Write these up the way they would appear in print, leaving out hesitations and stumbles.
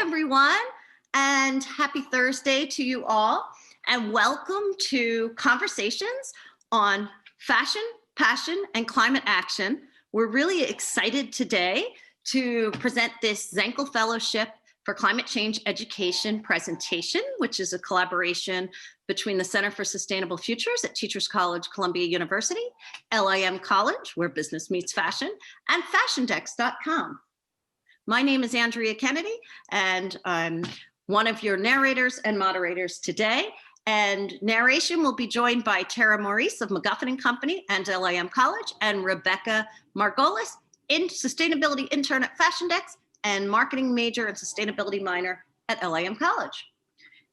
everyone, and happy Thursday to you all, and welcome to Conversations on Fashion, Passion, and Climate Action. We're really excited today to present this Zankel Fellowship for Climate Change Education presentation, which is a collaboration between the Center for Sustainable Futures at Teachers College, Columbia University, LIM College, where business meets fashion, and fashiondex.com. My name is Andrea Kennedy, and I'm one of your narrators and moderators today. And narration will be joined by Maurice of McGuffin&Co and LIM College, and Rebecca Margolis, Sustainability Intern at FashionDex and Marketing Major and Sustainability Minor at LIM College.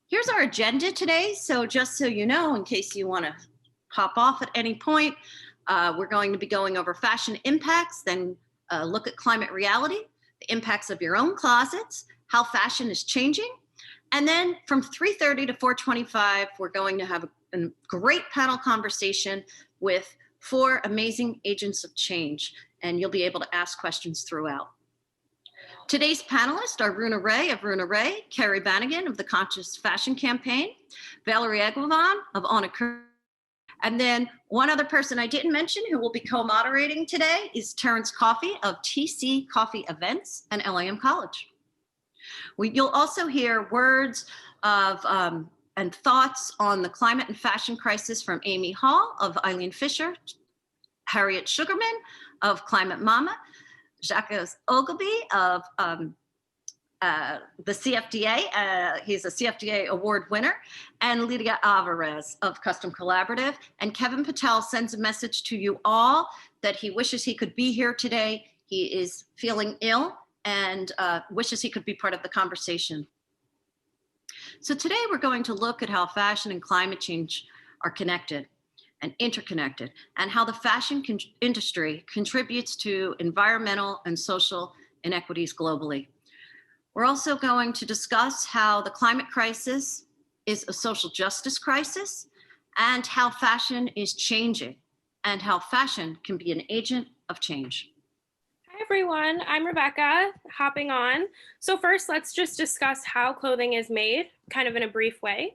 Here's our agenda today. So just so you know, in case you want to pop off at any point, we're going to be going over fashion impacts, then look at climate reality, the impacts of your own closets, how fashion is changing. And then from 3:30 to 4:25, we're going to have a great panel conversation with 4 amazing agents of change, and you'll be able to ask questions throughout. Today's panelists are Runa of Runa, Kerry Bannigan of the Conscious Fashion Campaign, Valerie Eguavoen of Kerry. And then one other person I didn't mention who will be co-moderating today is T.Coffee of T.Coffee Events and LIM College. You'll also hear words of and thoughts on the climate and fashion crisis from Amy Hall of Eileen Fisher, Harriet Sugarman of Climate Mama, Jacques Ogilvy of the CFDA, he's a CFDA award winner, and Lydia Alvarez of Custom Collaborative. And Kevin Patel sends a message to you all that he wishes he could be here today. He is feeling ill and wishes he could be part of the conversation. So today we're going to look at how fashion and climate change are connected and interconnected, and how the fashion industry contributes to environmental and social inequities globally. We're also going to discuss how the climate crisis is a social justice crisis, and how fashion is changing, and how fashion can be an agent of change. Hi everyone, I'm Rebecca, hopping on. So first, let's just discuss how clothing is made, kind of in a brief way.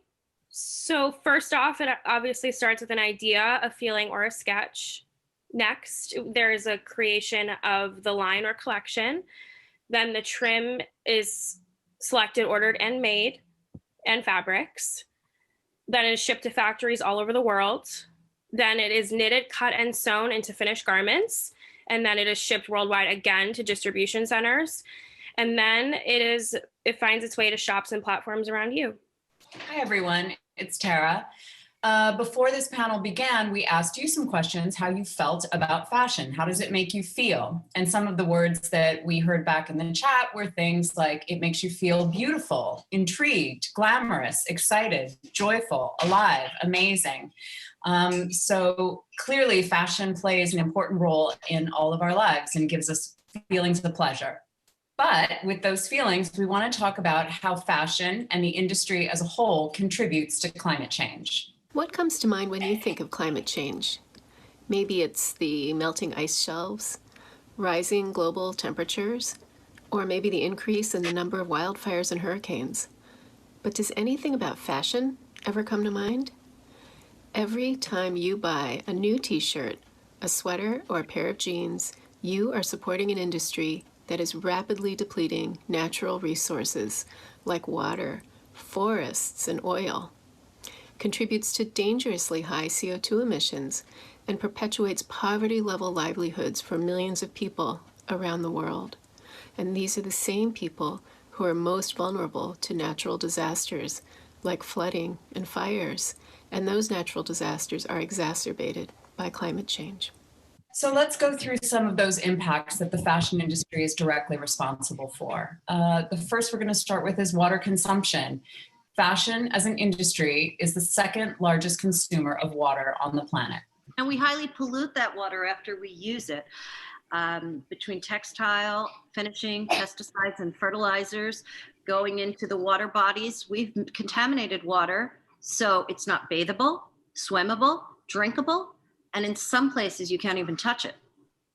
So first off, it obviously starts with an idea, a feeling, or a sketch. Next, there is a creation of the line or collection. Then the trim is selected, ordered, and made, and fabrics. Then it is shipped to factories all over the world. Then it is knitted, cut, and sewn into finished garments. And then it is shipped worldwide again to distribution centers. And then it finds its way to shops and platforms around you. Hi, everyone. It's Tara. Before this panel began, we asked you some questions, how you felt about fashion. How does it make you feel? And some of the words that we heard back in the chat were things like, it makes you feel beautiful, intrigued, glamorous, excited, joyful, alive, amazing. So clearly fashion plays an important role in all of our lives and gives us feelings of pleasure. But with those feelings, we want to talk about how fashion and the industry as a whole contributes to climate change. What comes to mind when you think of climate change? Maybe it's the melting ice shelves, rising global temperatures, or maybe the increase in the number of wildfires and hurricanes. But does anything about fashion ever come to mind? Every time you buy a new t-shirt, a sweater, or a pair of jeans, you are supporting an industry that is rapidly depleting natural resources like water, forests, and oil, contributes to dangerously high CO2 emissions, and perpetuates poverty-level livelihoods for millions of people around the world. And these are the same people who are most vulnerable to natural disasters like flooding and fires, and those natural disasters are exacerbated by climate change. So let's go through some of those impacts that the fashion industry is directly responsible for. The first we're going to start with is water consumption. Fashion as an industry is the second largest consumer of water on the planet. And we highly pollute that water after we use it. Between textile, finishing, pesticides, and fertilizers going into the water bodies, we've contaminated water so it's not bathable, swimmable, drinkable, and in some places you can't even touch it.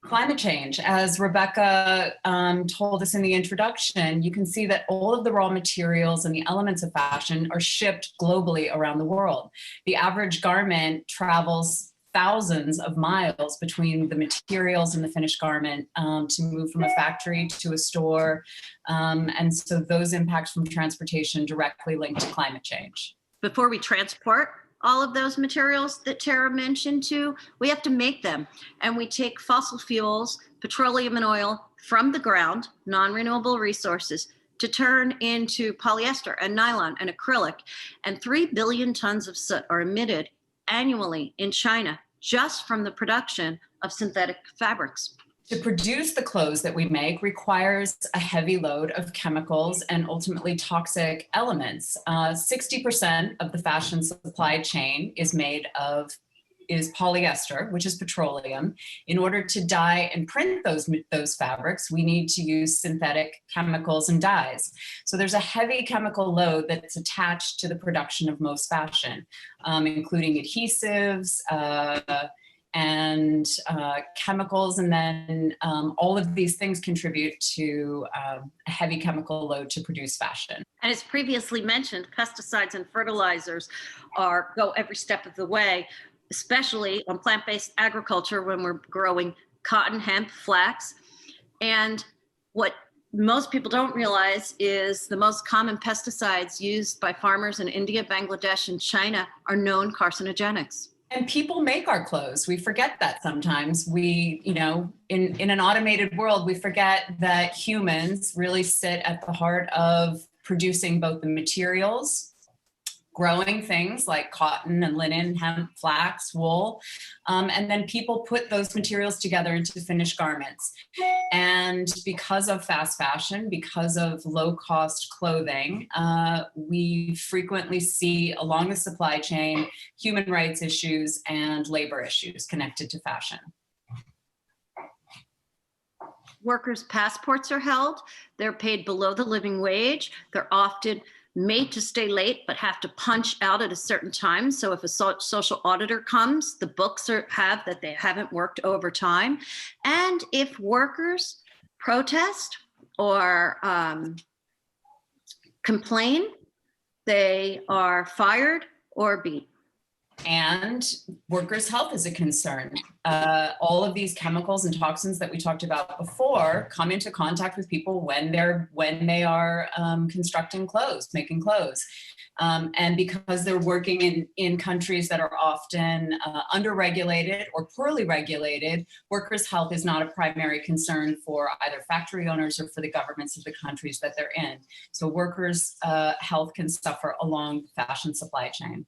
Climate change, as Rebecca told us in the introduction, you can see that all of the raw materials and the elements of fashion are shipped globally around the world. The average garment travels thousands of miles between the materials and the finished garment to move from a factory to a store. And so those impacts from transportation directly link to climate change. Before we transport all of those materials that Tara mentioned too, we have to make them. And we take fossil fuels, petroleum and oil from the ground, non-renewable resources, to turn into polyester and nylon and acrylic. And 3 billion tons of soot are emitted annually in China just from the production of synthetic fabrics. To produce the clothes that we make requires a heavy load of chemicals and ultimately toxic elements. 60% of the fashion supply chain is polyester, which is petroleum. In order to dye and print those fabrics, we need to use synthetic chemicals and dyes. So there's a heavy chemical load that's attached to the production of most fashion, including adhesives, and chemicals, and then all of these things contribute to a heavy chemical load to produce fashion. And as previously mentioned, pesticides and fertilizers go every step of the way, especially on plant-based agriculture when we're growing cotton, hemp, flax. And what most people don't realize is the most common pesticides used by farmers in India, Bangladesh, and China are known carcinogenics. And people make our clothes. We forget that sometimes. We, in an automated world, we forget that humans really sit at the heart of producing both the materials, growing things like cotton and linen, hemp, flax, wool, and then people put those materials together into finished garments. And because of fast fashion, because of low-cost clothing, we frequently see along the supply chain human rights issues and labor issues connected to fashion. Workers' passports are held. They're paid below the living wage. They're often made to stay late, but have to punch out at a certain time. So if a social auditor comes, the books have that they haven't worked overtime. And if workers protest or complain, they are fired or beat. And workers' health is a concern. All of these chemicals and toxins that we talked about before come into contact with people when they are constructing clothes, making clothes. And because they're working in countries that are often under-regulated or poorly regulated, workers' health is not a primary concern for either factory owners or for the governments of the countries that they're in. So workers' health can suffer along the fashion supply chain.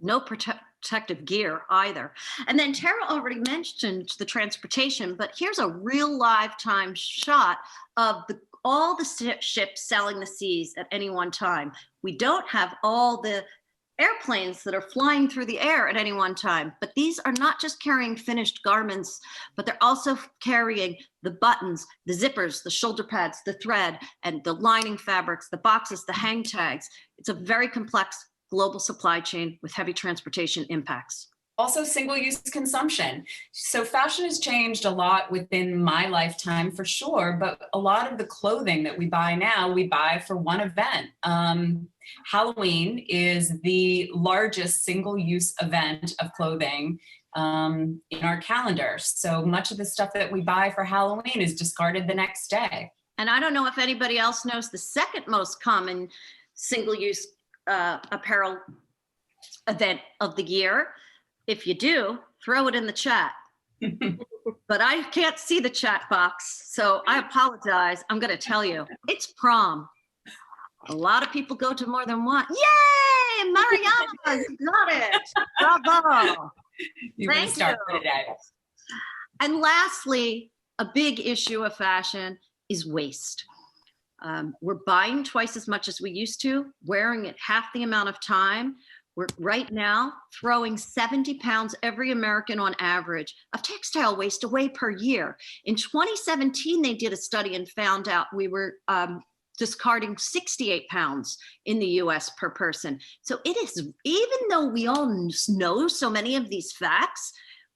No protective gear either. And then Tara already mentioned the transportation, but here's a real lifetime shot of all the ships sailing the seas at any one time. We don't have all the airplanes that are flying through the air at any one time, but these are not just carrying finished garments, but they're also carrying the buttons, the zippers, the shoulder pads, the thread, and the lining fabrics, the boxes, the hang tags. It's a very complex global supply chain with heavy transportation impacts. Also single-use consumption. So fashion has changed a lot within my lifetime for sure, but a lot of the clothing that we buy now, we buy for one event. Halloween is the largest single-use event of clothing in our calendar. So much of the stuff that we buy for Halloween is discarded the next day. And I don't know if anybody else knows the second most common single-use apparel event of the year. If you do, throw it in the chat. But I can't see the chat box, so I apologize. I'm going to tell you, it's prom. A lot of people go to more than one. Yay! Mariana, you got it. Bravo. You're going to start today. And lastly, a big issue of fashion is waste. We're buying twice as much as we used to, wearing it half the amount of time. We're right now throwing 70 pounds every American on average of textile waste away per year. In 2017, they did a study and found out we were discarding 68 pounds in the US per person. So it is, even though we all know so many of these facts,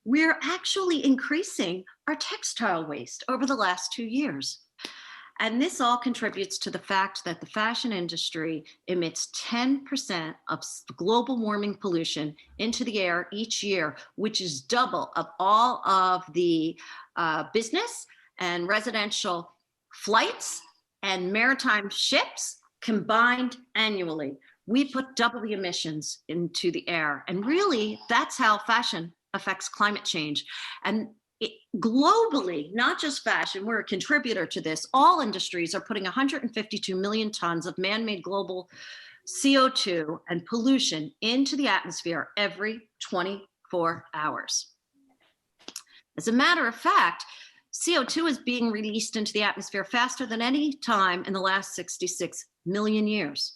we're actually increasing our textile waste over the last 2 years. And this all contributes to the fact that the fashion industry emits 10% of global warming pollution into the air each year, which is double of all of the business and residential flights and maritime ships combined annually. We put double the emissions into the air. And really, that's how fashion affects climate change. And globally, not just fashion, we're a contributor to this. All industries are putting 152 million tons of man-made global CO2 and pollution into the atmosphere every 24 hours. As a matter of fact, CO2 is being released into the atmosphere faster than any time in the last 66 million years.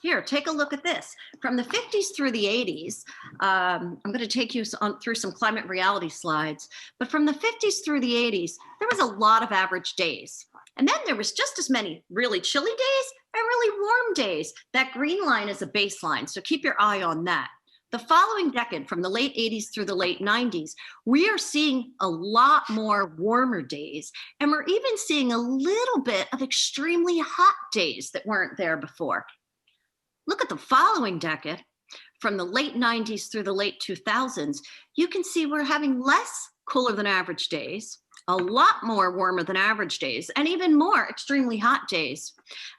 Here, take a look at this. From the 50s through the 80s, I'm going to take you through some climate reality slides, but from the 50s through the 80s, there was a lot of average days. And then there was just as many really chilly days and really warm days. That green line is a baseline, so keep your eye on that. The following decade, from the late 80s through the late 90s, we are seeing a lot more warmer days, and we're even seeing a little bit of extremely hot days that weren't there before. Look at the following decade, from the late 90s through the late 2000s, you can see we're having less cooler than average days, a lot more warmer than average days, and even more extremely hot days.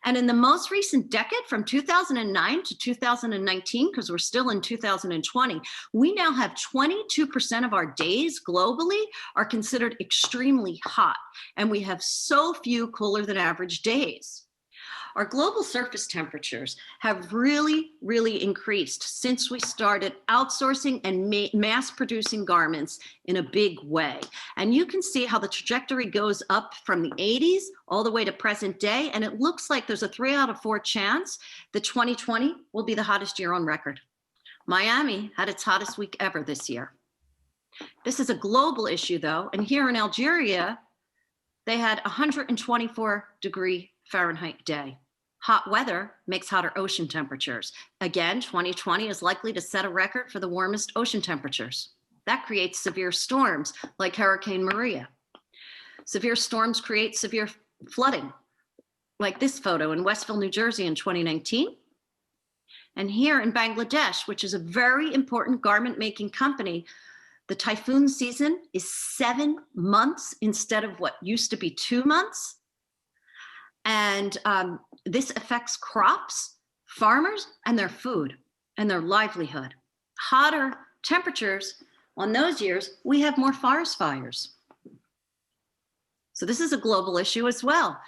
And in the most recent decade, from 2009 to 2019, because we're still in 2020, we now have 22% of our days globally are considered extremely hot, and we have so few cooler than average days. Our global surface temperatures have really, really increased since we started outsourcing and mass producing garments in a big way. And you can see how the trajectory goes up from the 80s all the way to present day. And it looks like there's a 3 out of 4 chance that 2020 will be the hottest year on record. Miami had its hottest week ever this year. This is a global issue though. And here in Algeria, they had 124 degree Fahrenheit day. Hot weather makes hotter ocean temperatures. Again, 2020 is likely to set a record for the warmest ocean temperatures. That creates severe storms like Hurricane Maria. Severe storms create severe flooding, like this photo in Westville, New Jersey in 2019. And here in Bangladesh, which is a very important garment making company, the typhoon season is 7 months instead of what used to be 2 months. And this affects crops, farmers, and their food and their livelihood. Hotter temperatures on those years, we have more forest fires. So this is a global issue as well.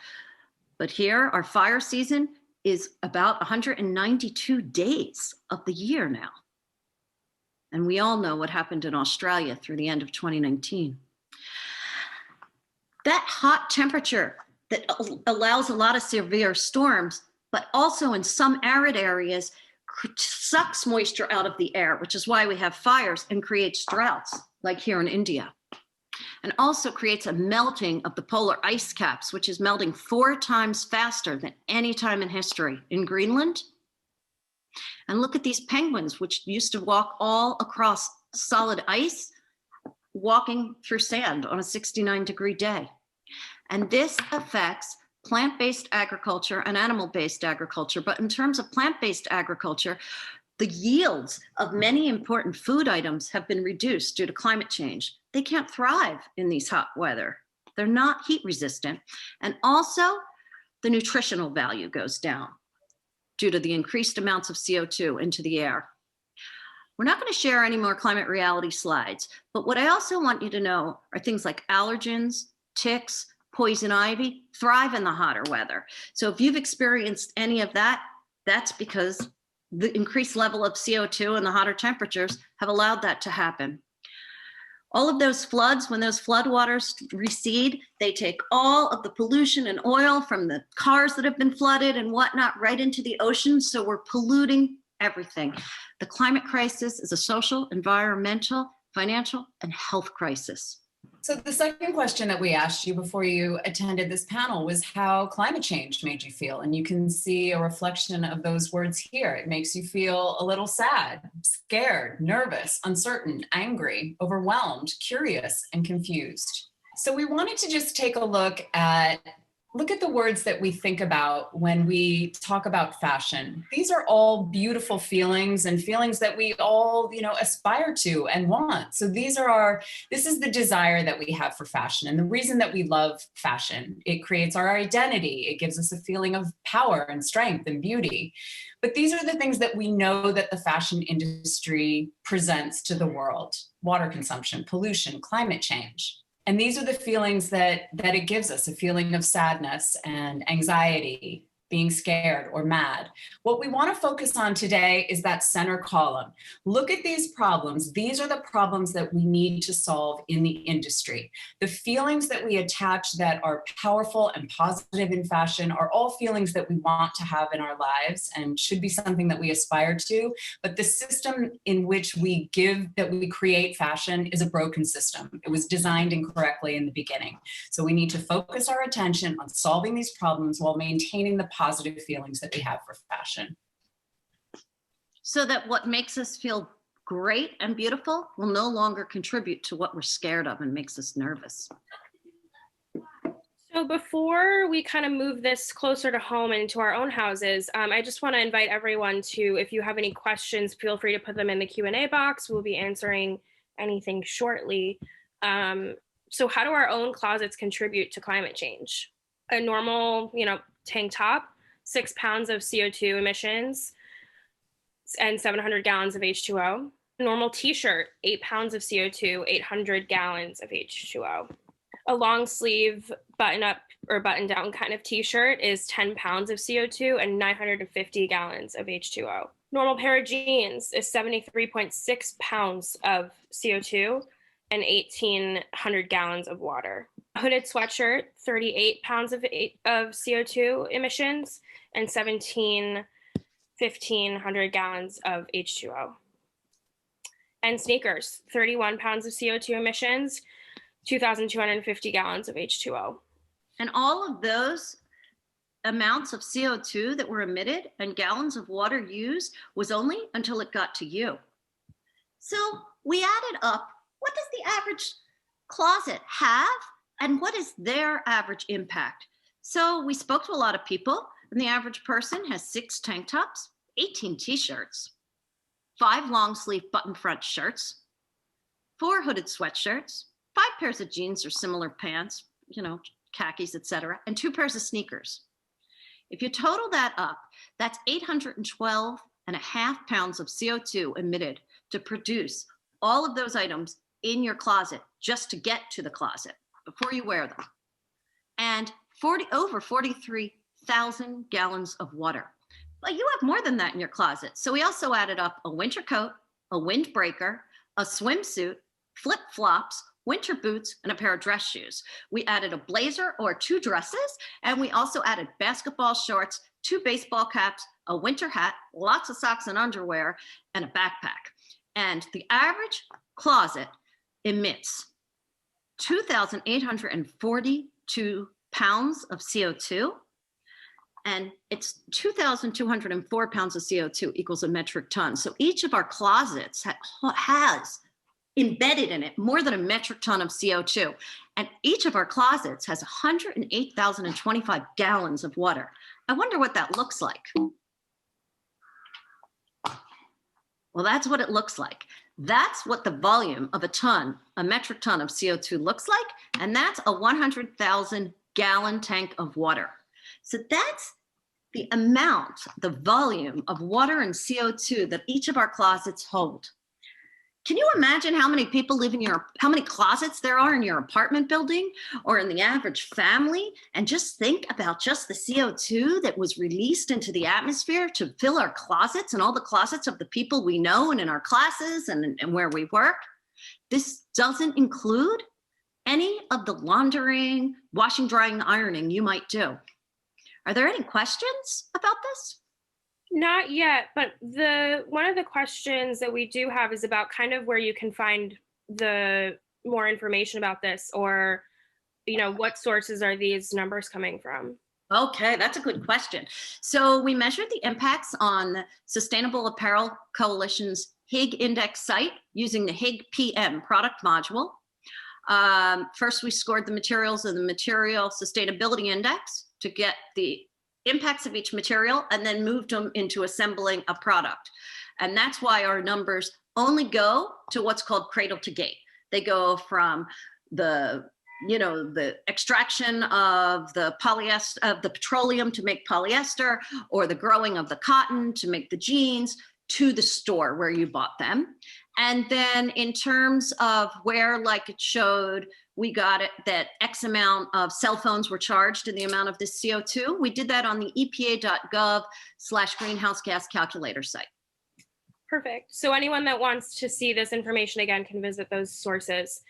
But here, our fire season is about 192 days of the year now. And we all know what happened in Australia through the end of 2019. That hot temperature that allows a lot of severe storms, but also in some arid areas sucks moisture out of the air, which is why we have fires and creates droughts, like here in India. And also creates a melting of the polar ice caps, which is melting 4 times faster than any time in history in Greenland. And look at these penguins, which used to walk all across solid ice, walking through sand on a 69-degree day. And this affects plant-based agriculture and animal-based agriculture. But in terms of plant-based agriculture, the yields of many important food items have been reduced due to climate change. They can't thrive in these hot weather. They're not heat resistant. And also, the nutritional value goes down due to the increased amounts of CO2 into the air. We're not going to share any more climate reality slides, but what I also want you to know are things like allergens, ticks, poison ivy thrive in the hotter weather. So if you've experienced any of that, that's because the increased level of CO2 and the hotter temperatures have allowed that to happen. All of those floods, when those floodwaters recede, they take all of the pollution and oil from the cars that have been flooded and whatnot right into the ocean. So we're polluting everything. The climate crisis is a social, environmental, financial, and health crisis. So the second question that we asked you before you attended this panel was how climate change made you feel. And you can see a reflection of those words here. It makes you feel a little sad, scared, nervous, uncertain, angry, overwhelmed, curious, and confused. So we wanted to just take a look at the words that we think about when we talk about fashion. These are all beautiful feelings and feelings that we all, aspire to and want. So this is the desire that we have for fashion and the reason that we love fashion. It creates our identity. It gives us a feeling of power and strength and beauty. But these are the things that we know that the fashion industry presents to the world: water consumption, pollution, climate change. And these are the feelings that it gives us: a feeling of sadness and anxiety, being scared or mad. What we want to focus on today is that center column. Look at these problems. These are the problems that we need to solve in the industry. The feelings that we attach that are powerful and positive in fashion are all feelings that we want to have in our lives and should be something that we aspire to. But the system in which we create fashion is a broken system. It was designed incorrectly in the beginning. So we need to focus our attention on solving these problems while maintaining the positive feelings that we have for fashion. So that what makes us feel great and beautiful will no longer contribute to what we're scared of and makes us nervous. So before we kind of move this closer to home and into our own houses, I just want to invite everyone to, if you have any questions, feel free to put them in the Q&A box. We'll be answering anything shortly. So how do our own closets contribute to climate change? A normal, tank top, 6 pounds of CO2 emissions and 700 gallons of H2O. A normal t-shirt, 8 pounds of CO2, 800 gallons of H2O. A long sleeve button up or button down kind of t-shirt is 10 pounds of CO2 and 950 gallons of H2O. Normal pair of jeans is 73.6 pounds of CO2 and 1,800 gallons of water. A hooded sweatshirt, 38 pounds of CO2 emissions and 1,500 gallons of H2O. And sneakers, 31 pounds of CO2 emissions, 2,250 gallons of H2O. And all of those amounts of CO2 that were emitted and gallons of water used was only until it got to you. So we added up, what does the average closet have and what is their average impact? So we spoke to a lot of people, and the average person has 6 tank tops, 18 t-shirts, 5 long sleeve button front shirts, 4 hooded sweatshirts, 5 pairs of jeans or similar pants, khakis, etc., and 2 pairs of sneakers. If you total that up, that's 812.5 pounds of CO2 emitted to produce all of those items in your closet just to get to the closet before you wear them. And over 43,000 gallons of water. But you have more than that in your closet. So we also added up a winter coat, a windbreaker, a swimsuit, flip-flops, winter boots, and a pair of dress shoes. We added a blazer or 2 dresses, and we also added basketball shorts, 2 baseball caps, a winter hat, lots of socks and underwear, and a backpack. And the average closet emits 2,842 pounds of CO2, and it's 2,204 pounds of CO2 equals a metric ton. So each of our closets has embedded in it more than a metric ton of CO2. And each of our closets has 108,025 gallons of water. I wonder what that looks like. Well, that's what it looks like. That's what the volume of a metric ton of CO2 looks like. And that's a 100,000 gallon tank of water. So that's the amount, the volume of water and CO2 that each of our closets hold. Can you imagine how many people live in how many closets there are in your apartment building or in the average family? And just think about just the CO2 that was released into the atmosphere to fill our closets and all the closets of the people we know and in our classes and where we work. This doesn't include any of the laundering, washing, drying, ironing you might do. Are there any questions about this? Not yet, but one of the questions that we do have is about kind of where you can find the more information about this, or, what sources are these numbers coming from? Okay, that's a good question. So we measured the impacts on the Sustainable Apparel Coalition's HIG index site using the HIG PM product module. First, we scored the materials in the Material Sustainability Index to get the impacts of each material, and then moved them into assembling a product. And that's why our numbers only go to what's called cradle to gate. They go from the extraction of the polyester, of the petroleum to make polyester, or the growing of the cotton to make the jeans, to the store where you bought them. And then in terms of where, like it showed, we got it that X amount of cell phones were charged in the amount of this CO2. We did that on the epa.gov/greenhouse gas calculator site. Perfect. So anyone that wants to see this information again can visit those sources.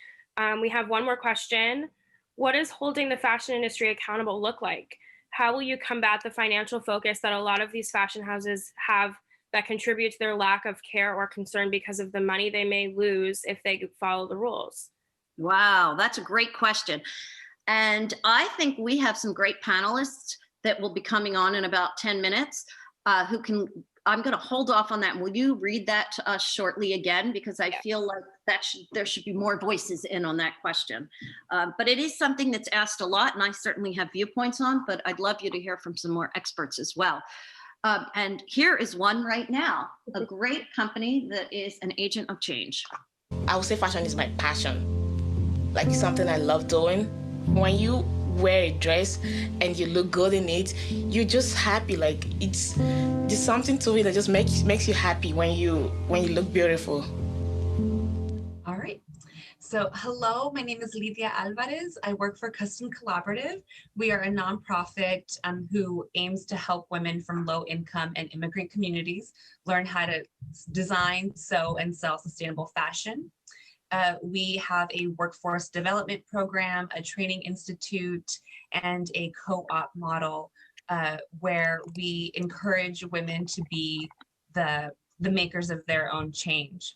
We have one more question. What does holding the fashion industry accountable look like? How will you combat the financial focus that a lot of these fashion houses have that contribute to their lack of care or concern because of the money they may lose if they follow the rules? Wow, that's a great question. And I think we have some great panelists that will be coming on in about 10 minutes who can, I'm going to hold off on that. Will you read that to us shortly again? Because I feel like there should be more voices in on that question. But it is something that's asked a lot, and I certainly have viewpoints on, but I'd love you to hear from some more experts as well. And here is one right now, a great company that is an agent of change. I would say fashion is my passion. Like, it's something I love doing. When you wear a dress and you look good in it, you're just happy. Like, there's something to it that just makes you happy when you look beautiful. All right. So hello, my name is Lidia Alvarez. I work for Custom Collaborative. We are a nonprofit who aims to help women from low income and immigrant communities learn how to design, sew, and sell sustainable fashion. We have a workforce development program, a training institute, and a co-op model where we encourage women to be the makers of their own change.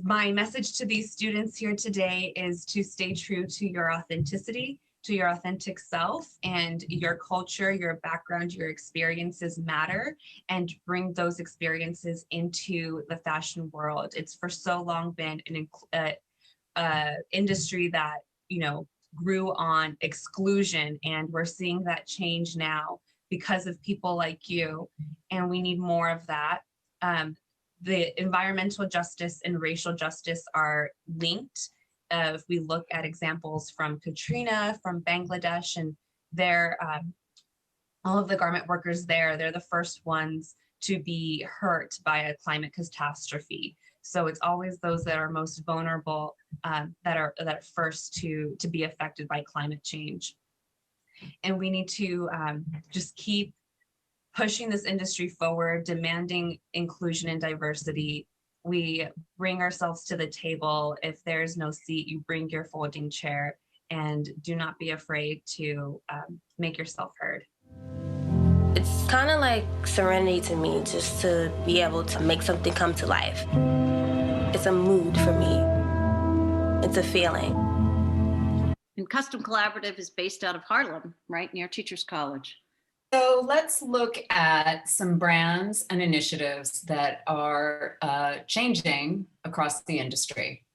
My message to these students here today is to stay true to your authenticity, to your authentic self, and your culture, your background, your experiences matter, and bring those experiences into the fashion world. It's for so long been an industry that, grew on exclusion, and we're seeing that change now because of people like you, and we need more of that. The environmental justice and racial justice are linked. If we look at examples from Katrina, from Bangladesh, and all of the garment workers there, they're the first ones to be hurt by a climate catastrophe. So it's always those that are most vulnerable that are first to be affected by climate change. And we need to just keep pushing this industry forward, demanding inclusion and diversity. We bring ourselves to the table. If there's no seat, you bring your folding chair, and do not be afraid to make yourself heard. It's kind of like serenity to me, just to be able to make something come to life. It's a mood for me. It's a feeling. And Custom Collaborative is based out of Harlem, right near Teachers College. So let's look at some brands and initiatives that are changing across the industry.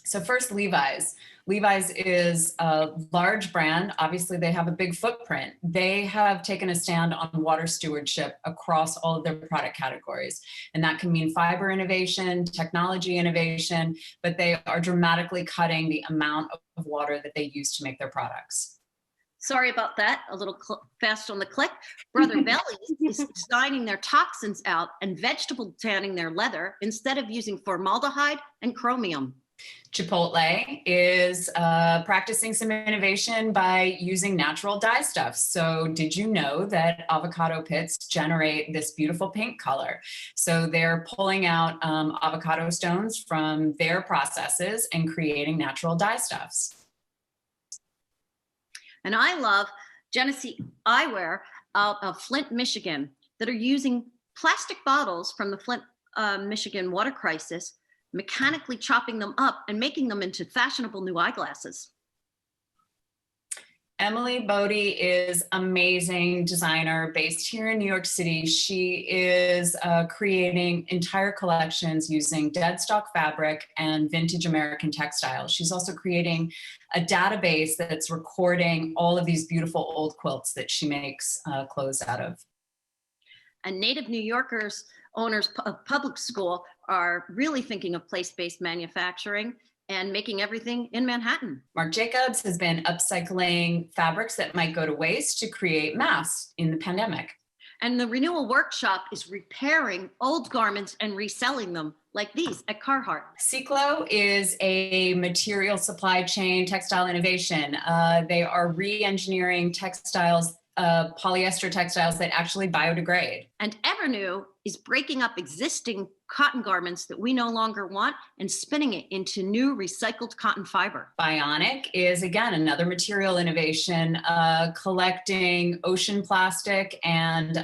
So first, Levi's. Levi's is a large brand. Obviously, they have a big footprint. They have taken a stand on water stewardship across all of their product categories. And that can mean fiber innovation, technology innovation, but they are dramatically cutting the amount of water that they use to make their products. Sorry about that, a little fast on the click. Brother Bellies is designing their toxins out and vegetable tanning their leather instead of using formaldehyde and chromium. Chipotle is practicing some innovation by using natural dye stuff. So did you know that avocado pits generate this beautiful pink color? So they're pulling out avocado stones from their processes and creating natural dye stuffs. And I love Genesee Eyewear out of Flint, Michigan, that are using plastic bottles from the Flint, Michigan water crisis, mechanically chopping them up and making them into fashionable new eyeglasses. Emily Bodie is amazing designer based here in New York City. She is creating entire collections using dead stock fabric and vintage American textiles. She's also creating a database that's recording all of these beautiful old quilts that she makes clothes out of. And native New Yorkers, owners of public school, are really thinking of place-based manufacturing and making everything in Manhattan. Marc Jacobs has been upcycling fabrics that might go to waste to create masks in the pandemic. And the Renewal Workshop is repairing old garments and reselling them, like these at Carhartt. Ciclo is a material supply chain textile innovation. They are re-engineering textiles, polyester textiles that actually biodegrade. And Evernew is breaking up existing cotton garments that we no longer want and spinning it into new recycled cotton fiber. Bionic is, again, another material innovation, collecting ocean plastic and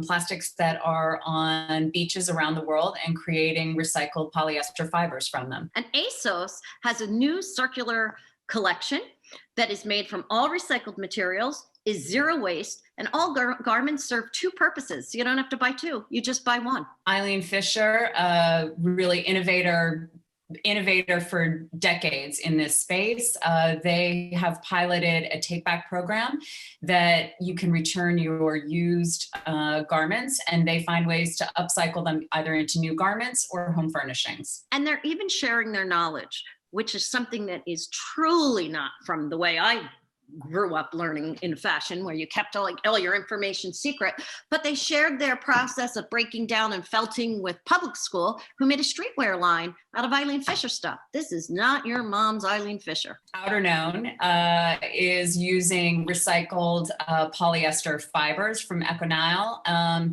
plastics that are on beaches around the world and creating recycled polyester fibers from them. And ASOS has a new circular collection that is made from all recycled materials, is zero waste, and all garments serve two purposes. So you don't have to buy two, you just buy one. Eileen Fisher, really innovator for decades in this space. They have piloted a take-back program that you can return your used garments, and they find ways to upcycle them either into new garments or home furnishings. And they're even sharing their knowledge, which is something that is truly not from the way I grew up learning in fashion, where you kept all your information secret, but they shared their process of breaking down and felting with public school, who made a streetwear line out of Eileen Fisher stuff. This is not your mom's Eileen Fisher. Outer Known is using recycled polyester fibers from Econile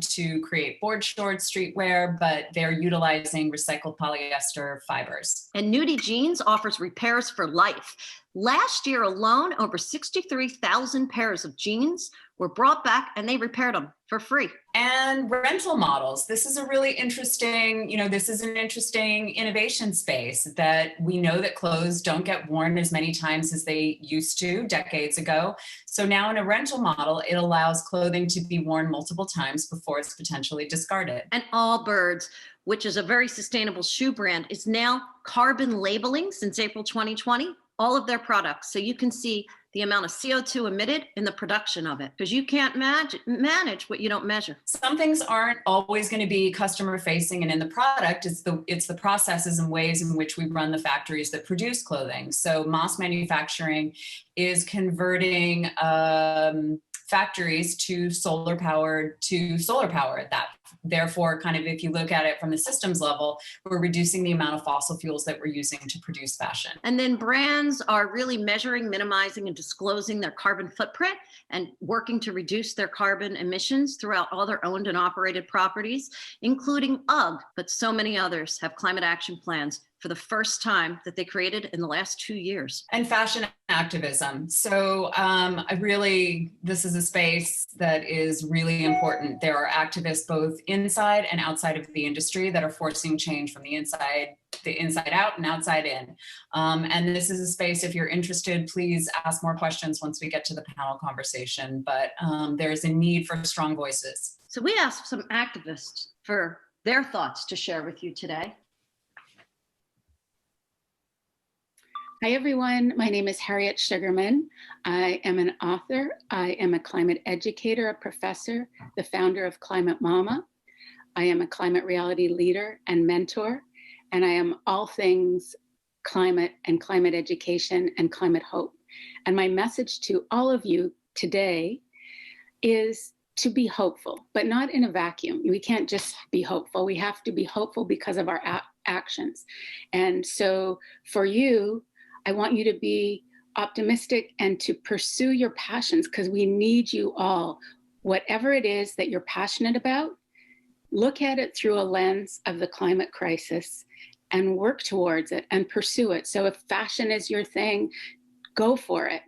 to create board shorts, streetwear, but they're utilizing recycled polyester fibers. And Nudie Jeans offers repairs for life. Last year alone, over 63,000 pairs of jeans were brought back and they repaired them for free. And rental models. This is a really interesting, this is an interesting innovation space that we know that clothes don't get worn as many times as they used to decades ago. So now in a rental model, it allows clothing to be worn multiple times before it's potentially discarded. And Allbirds, which is a very sustainable shoe brand, is now carbon labeling since April 2020. All of their products, so you can see the amount of CO2 emitted in the production of it, because you can't manage what you don't measure. Some things aren't always going to be customer facing and in the product, it's the processes and ways in which we run the factories that produce clothing. So mass manufacturing is converting factories to solar power. That therefore, kind of, if you look at it from the systems level, we're reducing the amount of fossil fuels that we're using to produce fashion. And then brands are really measuring, minimizing, and disclosing their carbon footprint and working to reduce their carbon emissions throughout all their owned and operated properties, including UGG, but so many others have climate action plans for the first time that they created in the last 2 years. And fashion activism. So this is a space that is really important. There are activists both inside and outside of the industry that are forcing change from the inside out and outside in. And this is a space, if you're interested, please ask more questions once we get to the panel conversation. But there's a need for strong voices. So we asked some activists for their thoughts to share with you today. Hi, everyone. My name is Harriet Sugarman. I am an author. I am a climate educator, a professor, the founder of Climate Mama. I am a climate reality leader and mentor, and I am all things climate and climate education and climate hope. And my message to all of you today is to be hopeful, but not in a vacuum. We can't just be hopeful. We have to be hopeful because of our actions. And so for you, I want you to be optimistic and to pursue your passions, because we need you all. Whatever it is that you're passionate about, look at it through a lens of the climate crisis and work towards it and pursue it. So if fashion is your thing, go for it.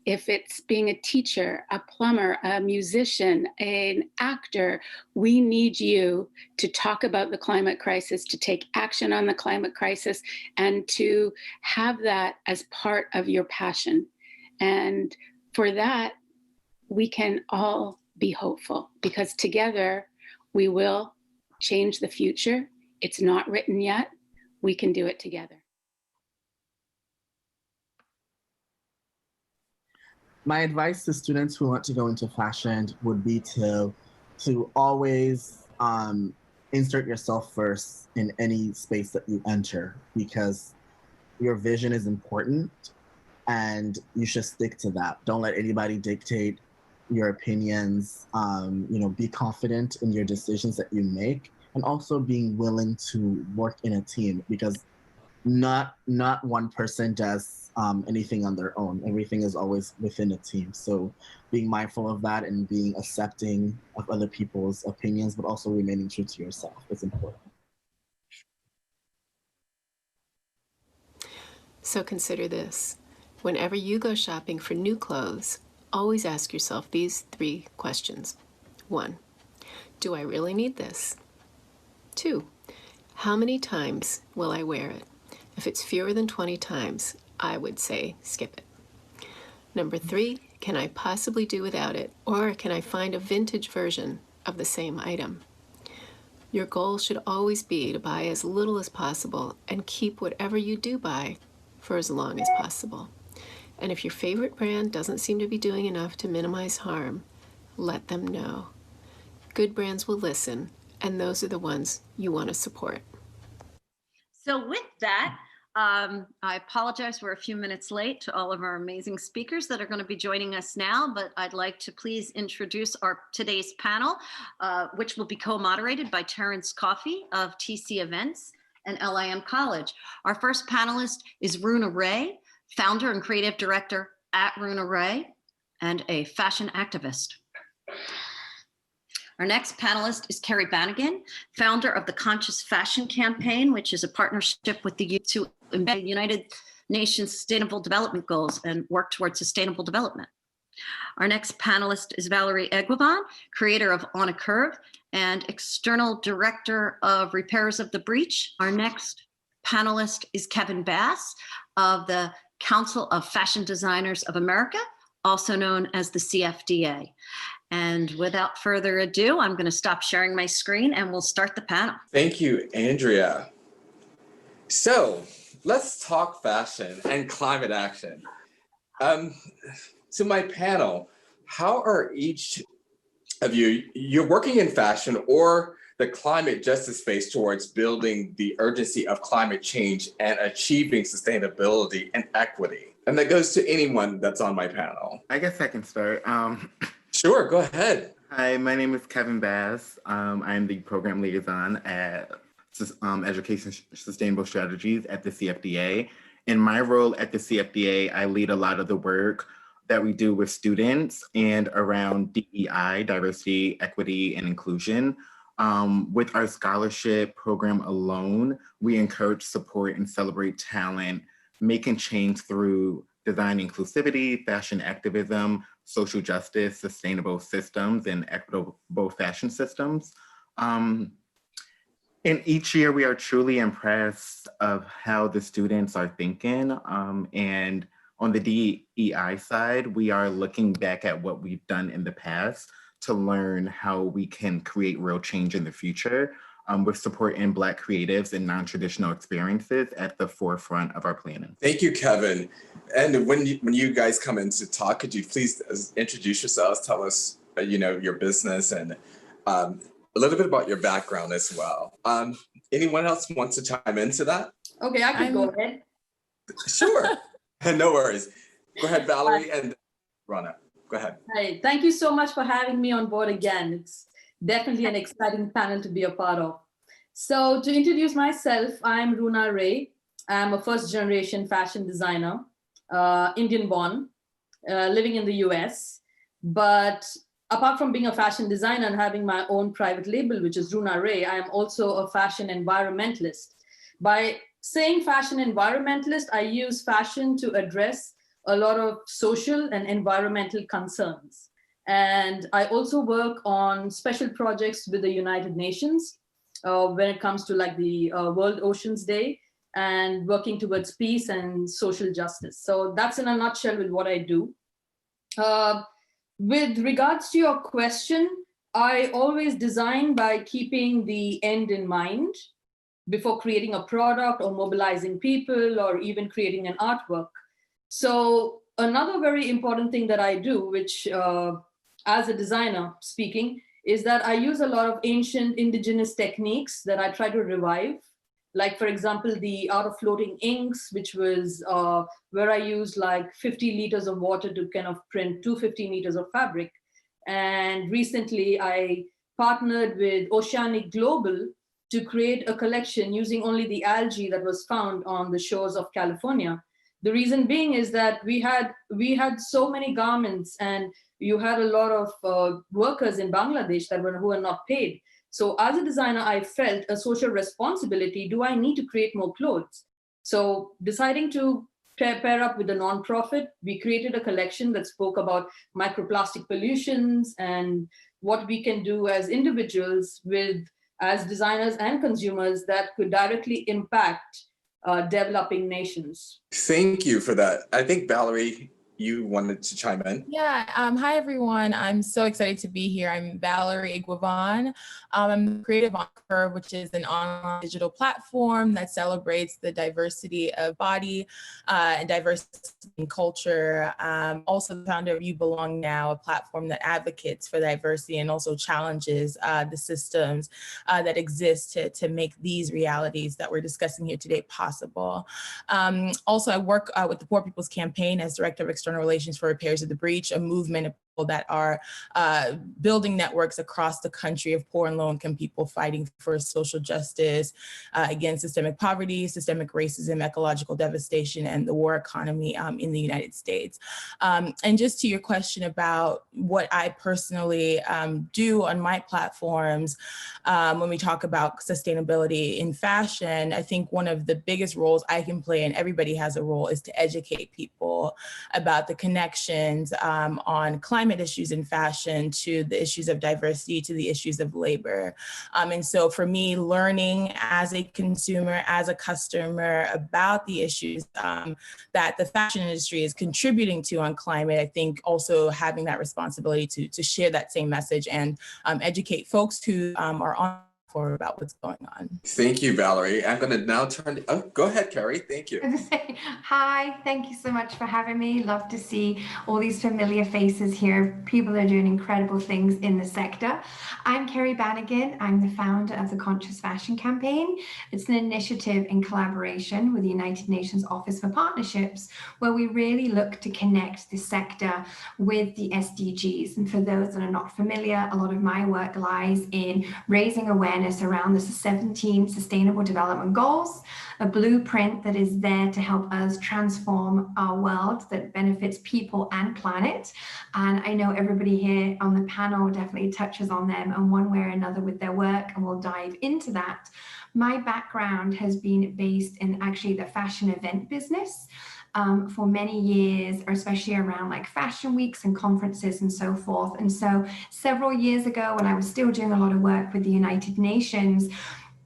If it's being a teacher, a plumber, a musician, an actor, we need you to talk about the climate crisis, to take action on the climate crisis, and to have that as part of your passion. And for that, we can all be hopeful, because together we will change the future. It's not written yet. We can do it together. My advice to students who want to go into fashion would be to always insert yourself first in any space that you enter, because your vision is important and you should stick to that. Don't let anybody dictate your opinions. Be confident in your decisions that you make, and also being willing to work in a team, because not one person does anything on their own. Everything is always within a team. So being mindful of that and being accepting of other people's opinions, but also remaining true to yourself is important. So consider this. Whenever you go shopping for new clothes, always ask yourself these 3 questions. 1, do I really need this? 2, how many times will I wear it? If it's fewer than 20 times, I would say skip it. Number 3, can I possibly do without it? Or can I find a vintage version of the same item? Your goal should always be to buy as little as possible and keep whatever you do buy for as long as possible. And if your favorite brand doesn't seem to be doing enough to minimize harm, let them know. Good brands will listen, and those are the ones you want to support. So with that, I apologize, we're a few minutes late to all of our amazing speakers that are going to be joining us now, but I'd like to please introduce our today's panel, which will be co-moderated by Terance Coffee of TC Events and LIM College. Our first panelist is Runa Ray, founder and creative director at Runa Ray, and a fashion activist. Our next panelist is Kerry Bannigan, founder of the Conscious Fashion Campaign, which is a partnership with the youth to embed United Nations Sustainable Development Goals and work towards sustainable development. Our next panelist is Valerie Eguavoen, creator of On a Curve and external director of Repairs of the Breach. Our next panelist is Kevin Bass of the Council of Fashion Designers of America, also known as the CFDA. And without further ado, I'm going to stop sharing my screen and we'll start the panel. Thank you, Andrea. So let's talk fashion and climate action. To my panel, how are each of you're working in fashion or the climate justice space towards building the urgency of climate change and achieving sustainability and equity? And that goes to anyone that's on my panel. I guess I can start. Sure, go ahead. Hi, my name is Kevin Bass. I'm the program liaison at Education Sustainable Strategies at the CFDA. In my role at the CFDA, I lead a lot of the work that we do with students and around DEI, diversity, equity, and inclusion. With our scholarship program alone, we encourage, support, and celebrate talent, making change through design inclusivity, fashion activism, social justice, sustainable systems, and equitable fashion systems. And each year we are truly impressed of how the students are thinking. And on the DEI side, we are looking back at what we've done in the past to learn how we can create real change in the future with support in Black creatives and non-traditional experiences at the forefront of our planning. Thank you, Kevin. And when you guys come in to talk, could you please introduce yourselves, tell us, your business and a little bit about your background as well. Anyone else wants to chime into that? Okay, I can go ahead. Sure, no worries. Go ahead, Valerie and Runa. Go ahead. Hi, thank you so much for having me on board again. It's definitely an exciting panel to be a part of. So to introduce myself, I'm Runa Ray. I'm a first generation fashion designer, Indian born, living in the US. But apart from being a fashion designer and having my own private label, which is Runa Ray, I am also a fashion environmentalist. By saying fashion environmentalist, I use fashion to address a lot of social and environmental concerns. And I also work on special projects with the United Nations when it comes to like the World Oceans Day and working towards peace and social justice. So that's in a nutshell with what I do. With regards to your question, I always design by keeping the end in mind before creating a product or mobilizing people or even creating an artwork. So another very important thing that I do, which as a designer speaking, is that I use a lot of ancient indigenous techniques that I try to revive. Like, for example, the art of floating inks, which was where I used like 50 liters of water to kind of print 250 meters of fabric. And recently I partnered with Oceanic Global to create a collection using only the algae that was found on the shores of California. The reason being is that we had so many garments, and you had a lot of workers in Bangladesh who were not paid. So as a designer, I felt a social responsibility. Do I need to create more clothes? So deciding to pair up with a nonprofit, we created a collection that spoke about microplastic pollutions and what we can do as individuals as designers and consumers that could directly impact developing nations. Thank you for that. I think Valerie, you wanted to chime in. Yeah, hi everyone. I'm so excited to be here. I'm Valerie Eguavoen. I'm the creative on Curve, which is an online digital platform that celebrates the diversity of body and diversity in culture. Also the founder of You Belong Now, a platform that advocates for diversity and also challenges the systems that exist to make these realities that we're discussing here today possible. Also, I work with the Poor People's Campaign as Director of External Relations for Repairs of the Breach, a movement of people that are building networks across the country of poor and low-income people fighting for social justice, against systemic poverty, systemic racism, ecological devastation, and the war economy in the United States. And just to your question about what I personally do on my platforms, when we talk about sustainability in fashion, I think one of the biggest roles I can play, and everybody has a role, is to educate people about the connections on climate issues in fashion to the issues of diversity, to the issues of labor. And so for me, learning as a consumer, as a customer about the issues that the fashion industry is contributing to on climate, I think also having that responsibility to share that same message and educate folks who are on for about what's going on. Thank you, Valerie. I'm going to now turn, go ahead, Kerry. Thank you. Hi, thank you so much for having me. Love to see all these familiar faces here. People are doing incredible things in the sector. I'm Kerry Bannigan. I'm the founder of the Conscious Fashion Campaign. It's an initiative in collaboration with the United Nations Office for Partnerships, where we really look to connect the sector with the SDGs. And for those that are not familiar, a lot of my work lies in raising awareness around the 17 Sustainable Development Goals, a blueprint that is there to help us transform our world that benefits people and planet. And I know everybody here on the panel definitely touches on them in one way or another with their work, and we'll dive into that. My background has been based in actually the fashion event business. For many years, or especially around like fashion weeks and conferences and so forth. And so several years ago, when I was still doing a lot of work with the United Nations,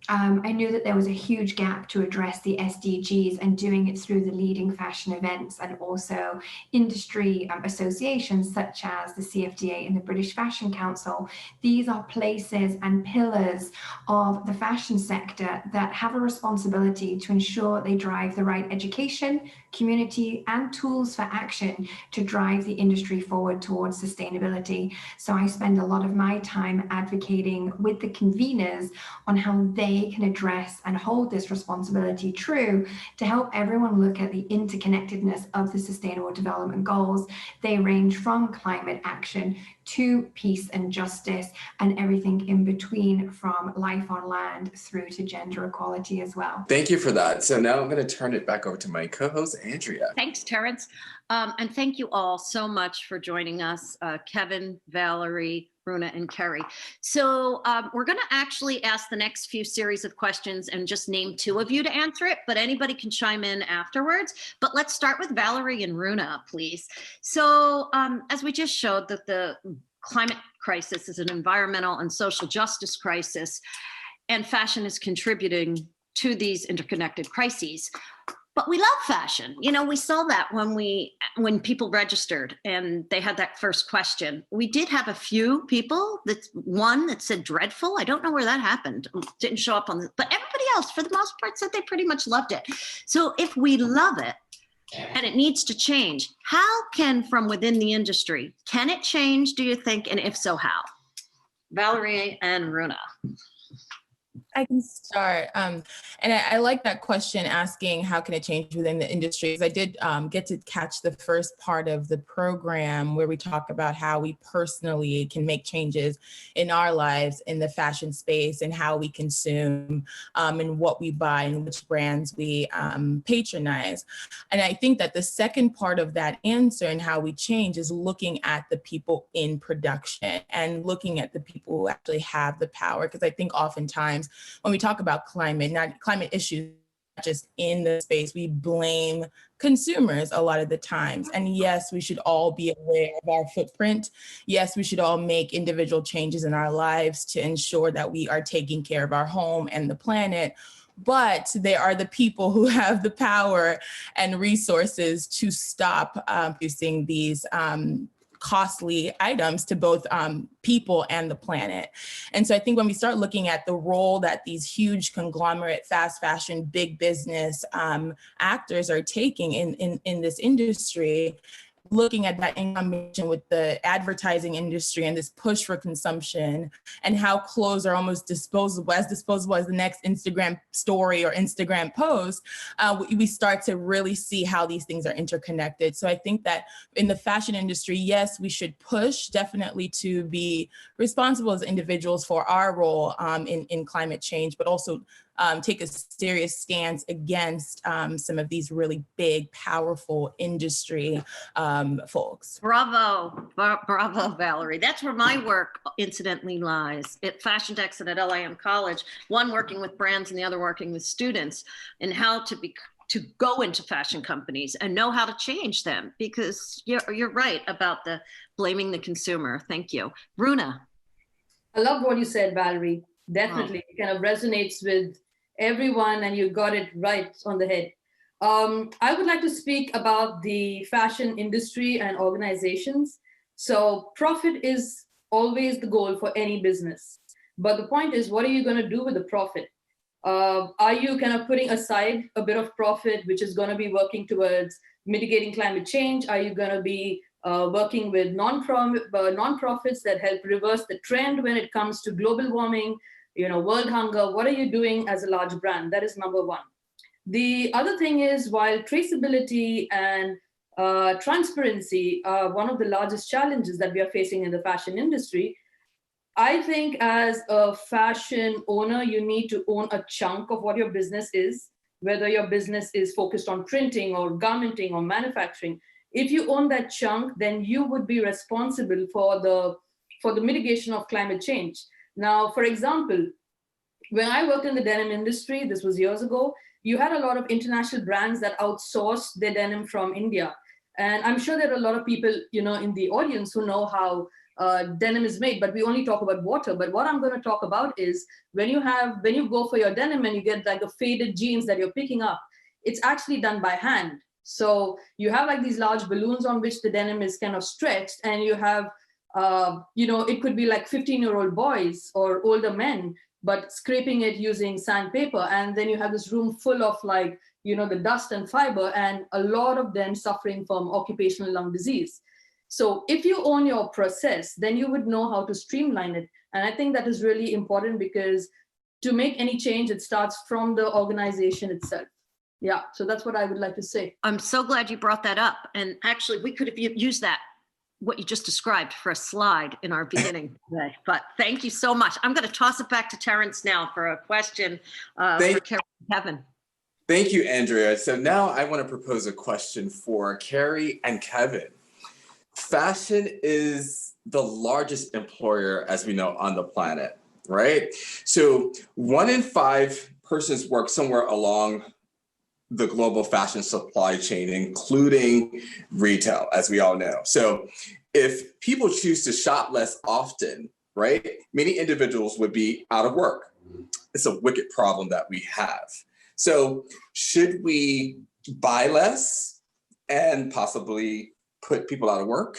I knew that there was a huge gap to address the SDGs, and doing it through the leading fashion events and also industry associations such as the CFDA and the British Fashion Council. These are places and pillars of the fashion sector that have a responsibility to ensure they drive the right education, community, and tools for action to drive the industry forward towards sustainability. So I spend a lot of my time advocating with the conveners on how they can address and hold this responsibility true to help everyone look at the interconnectedness of the Sustainable Development Goals. They range from climate action to peace and justice and everything in between, from life on land through to gender equality as well. Thank you for that. So now I'm going to turn it back over to my co-host, Andrea. Thanks, Terance. And thank you all so much for joining us, Kevin, Valerie, Runa, and Kerry. So we're going to actually ask the next few series of questions and just name 2 of you to answer it, but anybody can chime in afterwards. But let's start with Valerie and Runa, please. So as we just showed, that the climate crisis is an environmental and social justice crisis, and fashion is contributing to these interconnected crises. But we love fashion. You know, we saw that when people registered and they had that first question. We did have a few people, one that said dreadful. I don't know where that happened. Didn't show up on the, but everybody else, for the most part, said they pretty much loved it. So if we love it and it needs to change, how can, from within the industry, can it change, do you think? And if so, how? Valerie and Runa. I can start. And I like that question asking how can it change within the industry? Because I did get to catch the first part of the program where we talk about how we personally can make changes in our lives in the fashion space and how we consume and what we buy and which brands we patronize. And I think that the second part of that answer and how we change is looking at the people in production and looking at the people who actually have the power. Because I think oftentimes when we talk about climate issues, not just in the space, we blame consumers a lot of the times. And yes, we should all be aware of our footprint. Yes, we should all make individual changes in our lives to ensure that we are taking care of our home and the planet. But they are the people who have the power and resources to stop producing these costly items to both people and the planet. And so I think when we start looking at the role that these huge conglomerate, fast fashion, big business actors are taking in this industry, looking at that in combination with the advertising industry and this push for consumption and how clothes are almost disposable as the next Instagram story or Instagram post, we start to really see how these things are interconnected. So I think that in the fashion industry, yes, we should push definitely to be responsible as individuals for our role in climate change, but also take a serious stance against some of these really big, powerful industry folks. Bravo, bravo, Valerie. That's where my work incidentally lies, at Fashion Tech and at LIM College, one working with brands and the other working with students, and how to go into fashion companies and know how to change them, because you're right about the blaming the consumer. Thank you. Runa. I love what you said, Valerie. Definitely. It kind of resonates with everyone, and you got it right on the head. I would like to speak about the fashion industry and organizations. So profit is always the goal for any business. But the point is, what are you going to do with the profit? Are you kind of putting aside a bit of profit, which is going to be working towards mitigating climate change? Are you going to be working with non-profits that help reverse the trend when it comes to global warming, world hunger? What are you doing as a large brand? That is number one. The other thing is, while traceability and transparency are one of the largest challenges that we are facing in the fashion industry, I think as a fashion owner, you need to own a chunk of what your business is, whether your business is focused on printing or garmenting or manufacturing. If you own that chunk, then you would be responsible for the mitigation of climate change. Now, for example, when I worked in the denim industry, this was years ago, you had a lot of international brands that outsourced their denim from India. And I'm sure there are a lot of people, in the audience who know how denim is made, but we only talk about water. But what I'm going to talk about is when you go for your denim and you get like a faded jeans that you're picking up, it's actually done by hand. So you have like these large balloons on which the denim is kind of stretched, and you have, it could be like 15-year-old boys or older men, but scraping it using sandpaper. And then you have this room full of the dust and fiber, and a lot of them suffering from occupational lung disease. So if you own your process, then you would know how to streamline it. And I think that is really important, because to make any change, it starts from the organization itself. Yeah, so that's what I would like to say. I'm so glad you brought that up. And actually, we could have used that, what you just described, for a slide in our beginning today. But thank you so much. I'm going to toss it back to Terance now for a question for Kevin. Thank you, Andrea. So now I want to propose a question for Kerry and Kevin. Fashion is the largest employer, as we know, on the planet, right? So 1 in 5 persons work somewhere along the global fashion supply chain, including retail, as we all know. So if people choose to shop less often, right, many individuals would be out of work. It's a wicked problem that we have. So should we buy less and possibly put people out of work?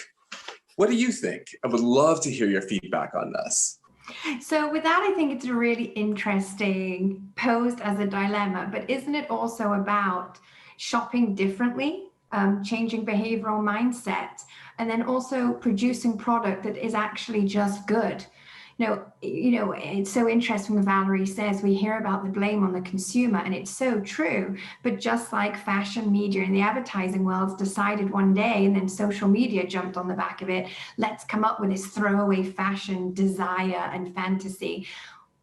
What do you think? I would love to hear your feedback on this. So with that, I think it's really interesting, posed as a dilemma, but isn't it also about shopping differently, changing behavioral mindset, and then also producing product that is actually just good? It's so interesting when Valerie says we hear about the blame on the consumer, and it's so true. But just like fashion media and the advertising world's decided one day, and then social media jumped on the back of it, let's come up with this throwaway fashion desire and fantasy.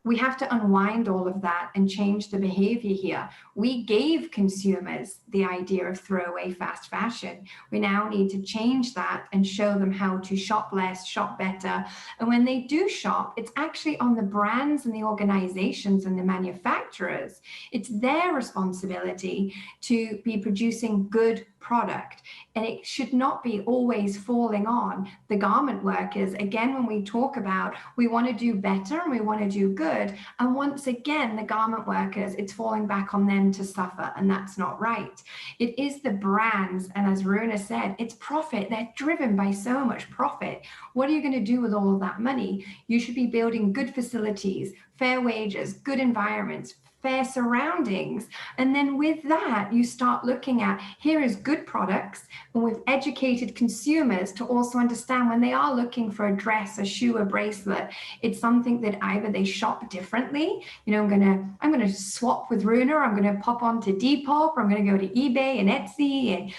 We have to unwind all of that and change the behavior here. We gave consumers the idea of throwaway fast fashion. We now need to change that and show them how to shop less, shop better. And when they do shop, it's actually on the brands and the organizations and the manufacturers. It's their responsibility to be producing good product. And it should not be always falling on the garment workers. Again, when we talk about we want to do better and we want to do good, and once again, the garment workers, it's falling back on them to suffer, and that's not right. It is the brands, and as Runa said, it's profit. They're driven by so much profit. What are you going to do with all of that money? You should be building good facilities, fair wages, good environments, fair surroundings. And then with that, you start looking at, here is good products, and we've educated consumers to also understand when they are looking for a dress, a shoe, a bracelet, it's something that either they shop differently. I'm gonna swap with Runa, I'm gonna pop onto Depop, or I'm gonna go to eBay and Etsy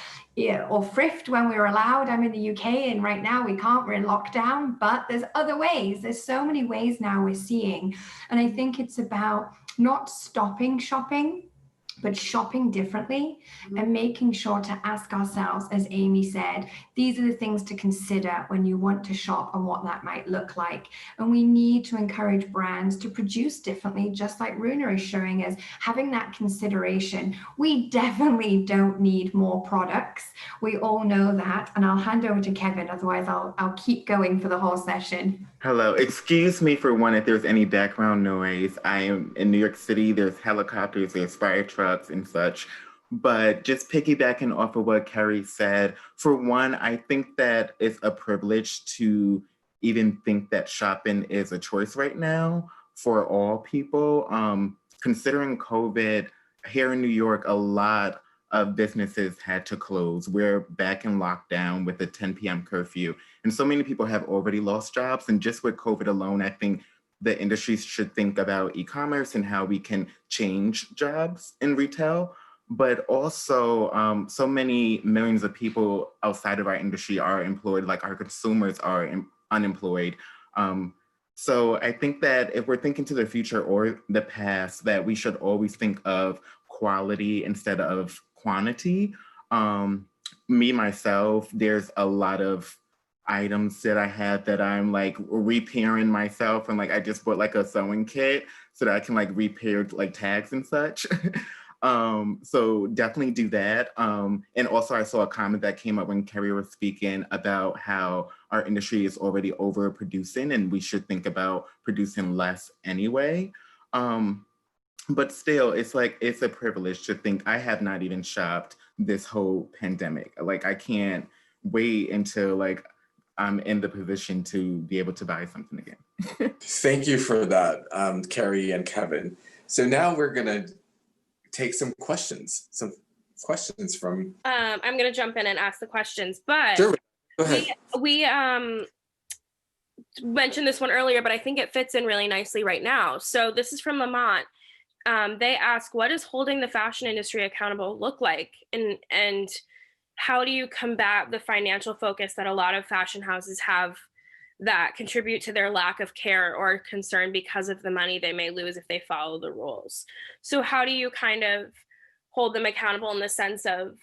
or thrift when we were allowed. I'm in the UK, and right now we can't, we're in lockdown, but there's other ways. There's so many ways now we're seeing. And I think it's about not stopping shopping, but shopping differently and making sure to ask ourselves, as Amy said, these are the things to consider when you want to shop and what that might look like. And we need to encourage brands to produce differently, just like Runa is showing us, having that consideration. We definitely don't need more products. We all know that. And I'll hand over to Kevin, otherwise I'll keep going for the whole session. Hello, excuse me for one if there's any background noise. I am in New York City, there's helicopters, there's fire trucks and such. But just piggybacking off of what Kerry said, for one, I think that it's a privilege to even think that shopping is a choice right now for all people. Considering COVID, here in New York, a lot of businesses had to close. We're back in lockdown with a 10 p.m. curfew. And so many people have already lost jobs. And just with COVID alone, I think the industry should think about e-commerce and how we can change jobs in retail. But also, so many millions of people outside of our industry are employed, like our consumers are unemployed. So I think that if we're thinking to the future or the past, that we should always think of quality instead of quantity. Me, myself, there's a lot of items that I have that I'm like repairing myself, and like I just bought like a sewing kit so that I can like repair like tags and such. So definitely do that. And also I saw a comment that came up when Kerry was speaking about how our industry is already overproducing and we should think about producing less anyway. But still, it's like, it's a privilege to think I have not even shopped this whole pandemic. Like I can't wait until like I'm in the position to be able to buy something again. Thank you for that, Kerry and Kevin. So now we're gonna take some questions from. I'm gonna jump in and ask the questions, but sure, go ahead. We mentioned this one earlier, but I think it fits in really nicely right now. So this is from Lamont. They ask, what does holding the fashion industry accountable look like? And how do you combat the financial focus that a lot of fashion houses have that contribute to their lack of care or concern because of the money they may lose if they follow the rules? So how do you kind of hold them accountable in the sense of,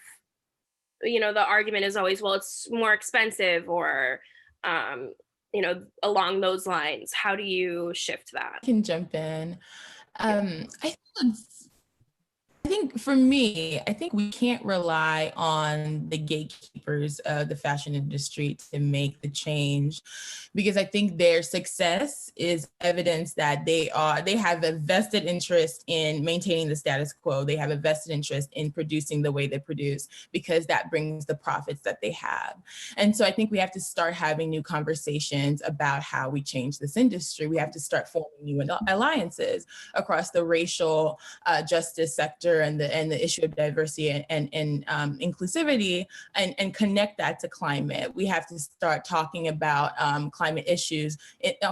you know, the argument is always, well, it's more expensive or, you know, along those lines. How do you shift that? I can jump in. I think for me, I think we can't rely on the gatekeepers of the fashion industry to make the change, because I think their success is evidence that they have a vested interest in maintaining the status quo. They have a vested interest in producing the way they produce, because that brings the profits that they have. And so I think we have to start having new conversations about how we change this industry. We have to start forming new alliances across the racial justice sector and the issue of diversity and inclusivity, and connect that to climate. We have to start talking about climate issues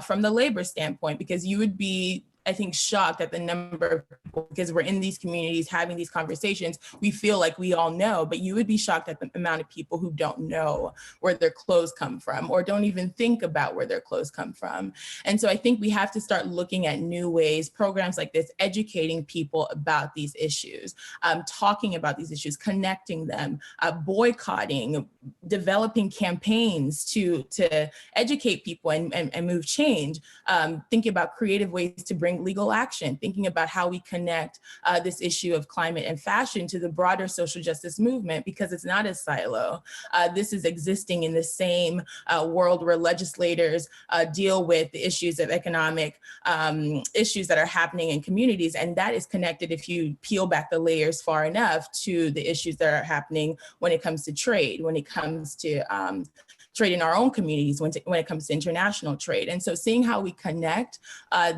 from the labor standpoint, because you would be, I think, shocked at the number of people, because we're in these communities having these conversations, we feel like we all know, but you would be shocked at the amount of people who don't know where their clothes come from, or don't even think about where their clothes come from. And so I think we have to start looking at new ways, programs like this, educating people about these issues, talking about these issues, connecting them, boycotting, developing campaigns to educate people and move change, thinking about creative ways to bring legal action, thinking about how we connect this issue of climate and fashion to the broader social justice movement, because it's not a silo. This is existing in the same world where legislators deal with the issues of economic issues that are happening in communities. And that is connected, if you peel back the layers far enough, to the issues that are happening when it comes to trade, when it comes to trade in our own communities, when it comes to international trade. And so seeing how we connect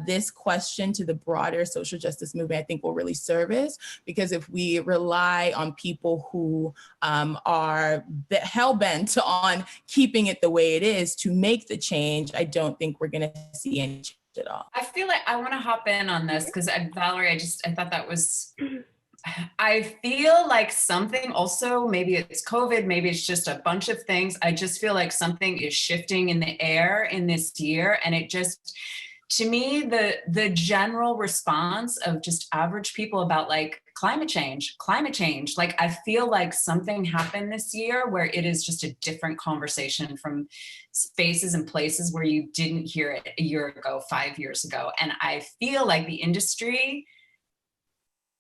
this question to the broader social justice movement, I think will really serve us, because if we rely on people who are hell-bent on keeping it the way it is to make the change, I don't think we're gonna see any change at all. I feel like I wanna hop in on this, because Valerie, I thought that was, I feel like something also, maybe it's COVID, maybe it's just a bunch of things. I just feel like something is shifting in the air in this year. And it just, to me, the general response of just average people about like climate change, like I feel like something happened this year where it is just a different conversation from spaces and places where you didn't hear it a year ago, 5 years ago. And I feel like the industry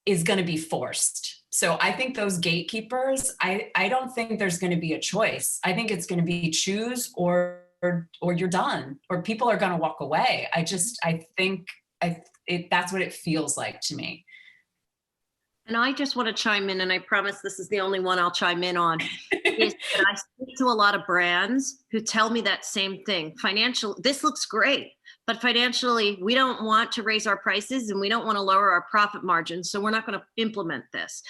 is going to be forced. So I think those gatekeepers, I don't think there's going to be a choice. I think it's going to be choose or you're done, or people are going to walk away. I think that's what it feels like to me. And I just want to chime in, and I promise this is the only one I'll chime in on, is that I speak to a lot of brands who tell me that same thing. This looks great, but financially, we don't want to raise our prices and we don't want to lower our profit margins, so we're not going to implement this.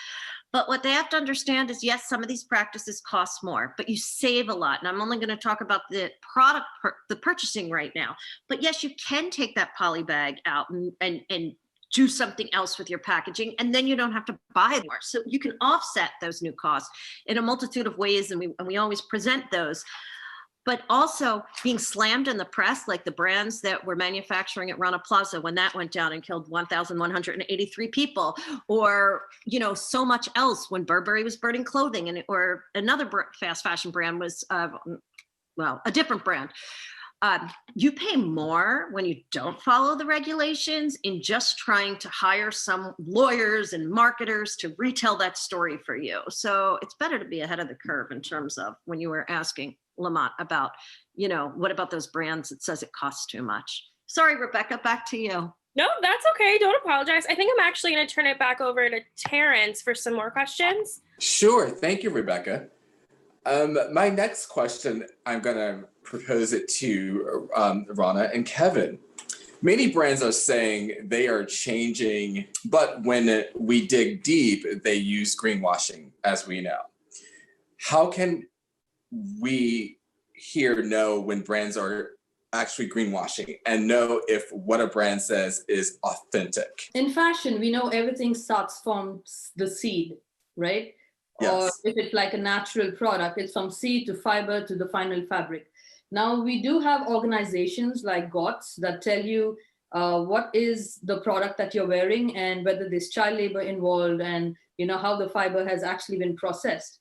But what they have to understand is, yes, some of these practices cost more, but you save a lot. And I'm only going to talk about the product, the purchasing right now. But yes, you can take that poly bag out and do something else with your packaging, and then you don't have to buy more. So you can offset those new costs in a multitude of ways, and we always present those. But also being slammed in the press, like the brands that were manufacturing at Rana Plaza when that went down and killed 1,183 people, or so much else when Burberry was burning clothing, or another fast fashion brand was, a different brand. You pay more when you don't follow the regulations in just trying to hire some lawyers and marketers to retell that story for you. So it's better to be ahead of the curve in terms of when you were asking Lamont about, what about those brands that says it costs too much? Sorry, Rebecca, back to you. No, that's okay. Don't apologize. I think I'm actually going to turn it back over to Terance for some more questions. Sure. Thank you, Rebecca. My next question, I'm going to propose it to Rana and Kevin. Many brands are saying they are changing, but when we dig deep, they use greenwashing, as we know. How can we here know when brands are actually greenwashing and know if what a brand says is authentic? In fashion, we know everything starts from the seed, right? Yes. Or if it's like a natural product, it's from seed to fiber to the final fabric. Now, we do have organizations like GOTS that tell you what is the product that you're wearing and whether there's child labor involved, and how the fiber has actually been processed,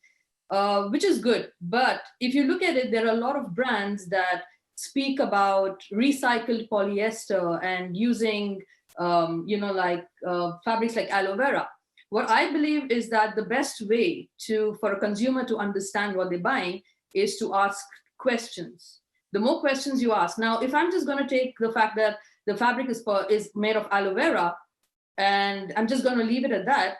which is good. But if you look at it, there are a lot of brands that speak about recycled polyester and using fabrics like aloe vera. What I believe is that the best way for a consumer to understand what they're buying is to ask questions. The more questions you ask. Now, if I'm just going to take the fact that the fabric is made of aloe vera and I'm just going to leave it at that,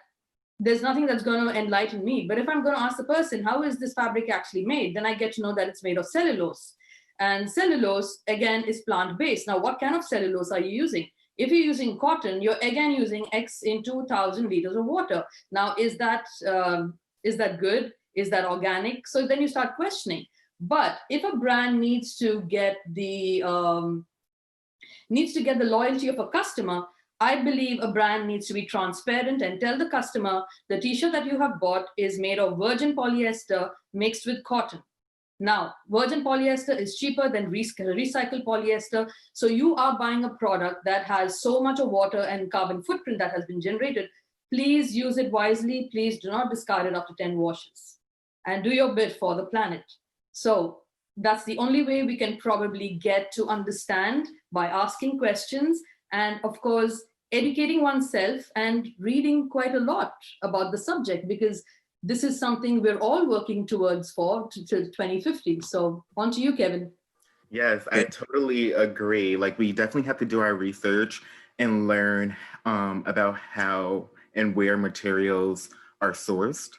there's nothing that's going to enlighten me. But if I'm going to ask the person, how is this fabric actually made? Then I get to know that it's made of cellulose. And cellulose, again, is plant-based. Now, what kind of cellulose are you using? If you're using cotton, you're again using X into 1,000 liters of water. Now, is that good? Is that organic? So then you start questioning. But if a brand needs to get the loyalty of a customer, I believe a brand needs to be transparent and tell the customer the t-shirt that you have bought is made of virgin polyester mixed with cotton. Now, virgin polyester is cheaper than recycled polyester. So you are buying a product that has so much of water and carbon footprint that has been generated. Please use it wisely. Please do not discard it after 10 washes, and do your bit for the planet. So that's the only way we can probably get to understand, by asking questions and, of course, educating oneself and reading quite a lot about the subject, because this is something we're all working towards to 2050. So on to you, Kevin. Yes, I totally agree. Like, we definitely have to do our research and learn about how and where materials are sourced.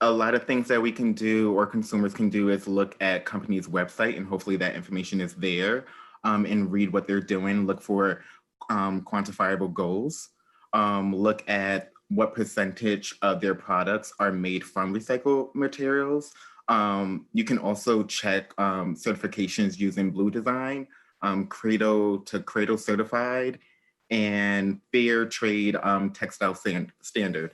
A lot of things that we can do, or consumers can do, is look at companies' website, and hopefully that information is there, and read what they're doing. Look for quantifiable goals. Look at what percentage of their products are made from recycled materials. You can also check certifications using Blue Design, Cradle to Cradle certified, and Fair Trade textile standard.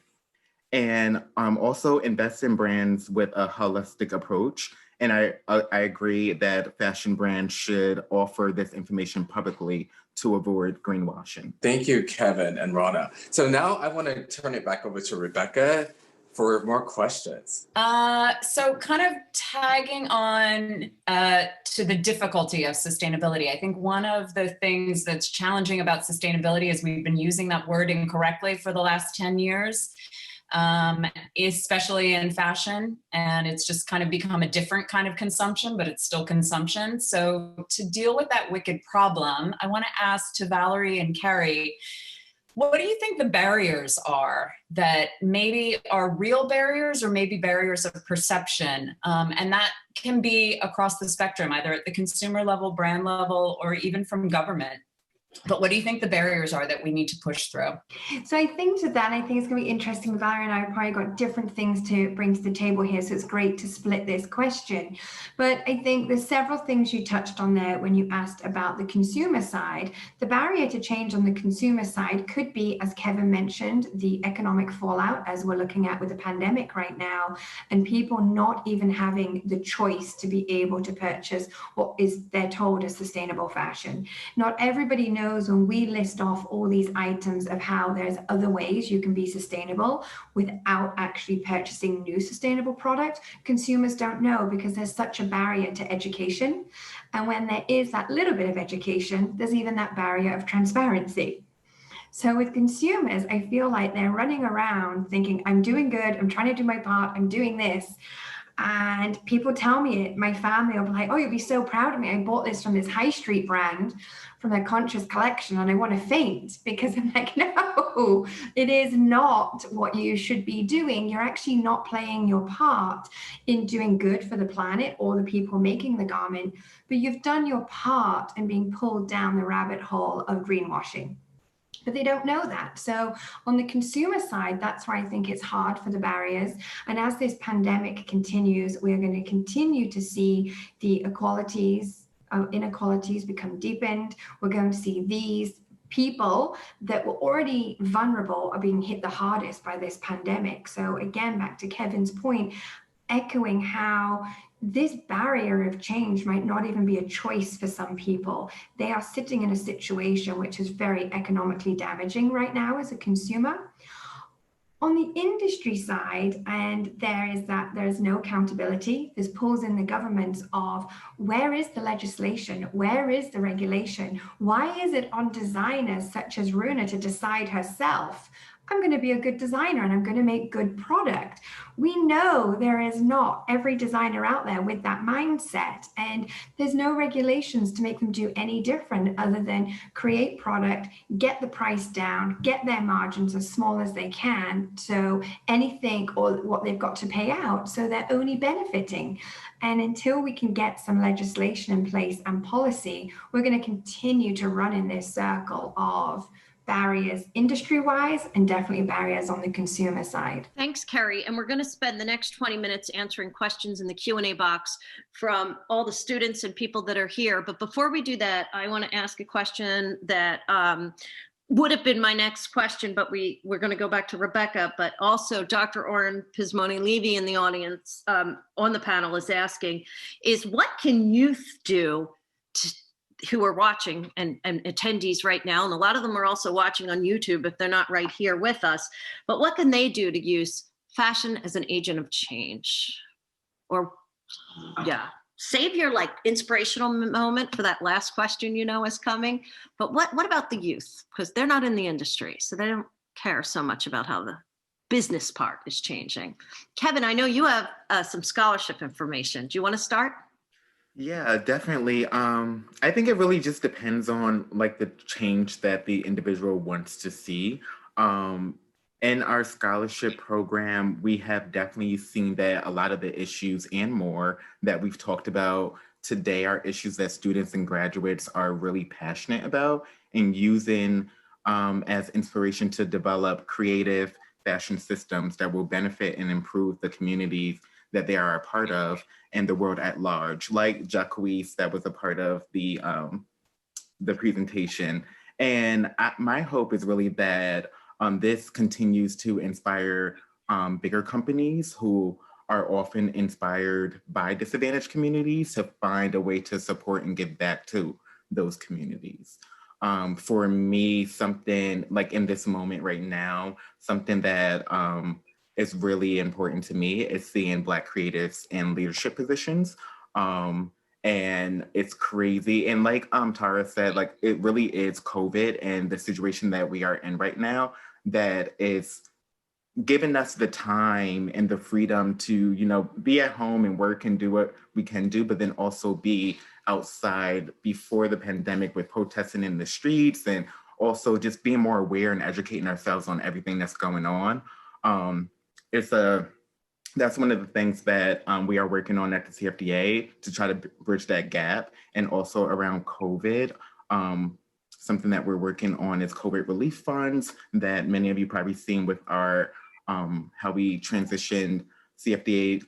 And also invest in brands with a holistic approach. And I agree that fashion brands should offer this information publicly to avoid greenwashing. Thank you, Kevin and Runa. So now I want to turn it back over to Rebecca for more questions. So kind of tagging on to the difficulty of sustainability. I think one of the things that's challenging about sustainability is we've been using that word incorrectly for the last 10 years. Especially in fashion, and it's just kind of become a different kind of consumption, but it's still consumption. So to deal with that wicked problem, I want to ask to Valerie and Kerry, what do you think the barriers are that maybe are real barriers or maybe barriers of perception? And that can be across the spectrum, either at the consumer level, brand level, or even from government. But what do you think the barriers are that we need to push through? So I think to that, I think it's going to be interesting. Valerie and I have probably got different things to bring to the table here, so it's great to split this question. But I think there's several things you touched on there when you asked about the consumer side. The barrier to change on the consumer side could be, as Kevin mentioned, the economic fallout, as we're looking at with the pandemic right now, and people not even having the choice to be able to purchase what is they're told is sustainable fashion. Not everybody knows when we list off all these items of how there's other ways you can be sustainable without actually purchasing new sustainable product. Consumers don't know because there's such a barrier to education. And when there is that little bit of education, there's even that barrier of transparency. So with consumers, I feel like they're running around thinking, I'm doing good, I'm trying to do my part, I'm doing this. And people tell me it, my family will be like, oh, you'll be so proud of me. I bought this from this high street brand from their conscious collection and I want to faint, because I'm like, no, it is not what you should be doing. You're actually not playing your part in doing good for the planet or the people making the garment, but you've done your part in being pulled down the rabbit hole of greenwashing. But they don't know that. So on the consumer side, that's why I think it's hard for the barriers. And as this pandemic continues, we're going to continue to see the inequalities become deepened. We're going to see these people that were already vulnerable are being hit the hardest by this pandemic. So again, back to Kevin's point, echoing how this barrier of change might not even be a choice for some people. They are sitting in a situation which is very economically damaging right now as a consumer. On the industry side, and there's no accountability. There's pulls in the government of where is the legislation? Where is the regulation? Why is it on designers such as Runa to decide herself, I'm going to be a good designer and I'm going to make good product? We know there is not every designer out there with that mindset, and there's no regulations to make them do any different other than create product, get the price down, get their margins as small as they can, so anything or what they've got to pay out, so they're only benefiting. And until we can get some legislation in place and policy, we're going to continue to run in this circle of barriers industry-wise and definitely barriers on the consumer side. Thanks, Kerry. And we're going to spend the next 20 minutes answering questions in the Q&A box from all the students and people that are here. But before we do that, I want to ask a question that would have been my next question, but we're going to go back to Rebecca. But also Dr. Oren Pismoni-Levy in the audience on the panel is asking, is what can youth do who are watching and attendees right now, and a lot of them are also watching on YouTube if they're not right here with us, but what can they do to use fashion as an agent of change? Or, yeah, save your like inspirational moment for that last question you know is coming, but what about the youth? Because they're not in the industry, so they don't care so much about how the business part is changing. Kevin, I know you have some scholarship information. Do you want to start? Yeah, definitely. I think it really just depends on like the change that the individual wants to see. In our scholarship program, we have definitely seen that a lot of the issues and more that we've talked about today are issues that students and graduates are really passionate about and using as inspiration to develop creative fashion systems that will benefit and improve the communities that they are a part of and the world at large, like Jacques, that was a part of the presentation. And my hope is really that this continues to inspire bigger companies who are often inspired by disadvantaged communities to find a way to support and give back to those communities. For me, something like in this moment right now, something that is really important to me is seeing Black creatives in leadership positions. And it's crazy. And like Tara said, like it really is COVID and the situation that we are in right now that is giving us the time and the freedom to, you know, be at home and work and do what we can do, but then also be outside before the pandemic with protesting in the streets and also just being more aware and educating ourselves on everything that's going on. That's one of the things that we are working on at the CFDA to try to bridge that gap. And also around COVID, something that we're working on is COVID relief funds that many of you probably seen with our, how we transitioned CFDA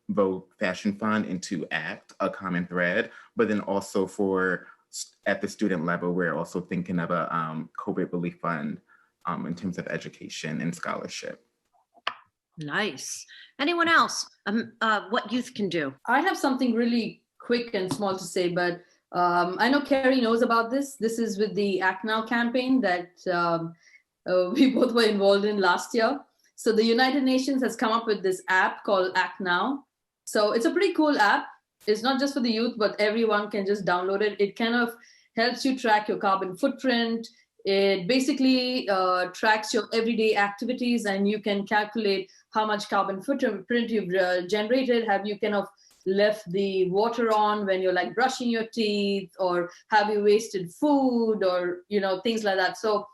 Vogue Fashion Fund into ACT, a common thread, but then also at the student level, we're also thinking of a COVID relief fund in terms of education and scholarship. Nice. Anyone else? What youth can do? I have something really quick and small to say, but I know Kerry knows about this. This is with the Act Now campaign that we both were involved in last year. So the United Nations has come up with this app called Act Now. So it's a pretty cool app. It's not just for the youth, but everyone can just download it. It kind of helps you track your carbon footprint. It basically tracks your everyday activities, and you can calculate how much carbon footprint you've generated. Have you kind of left the water on when you're like brushing your teeth, or have you wasted food, or things like that. So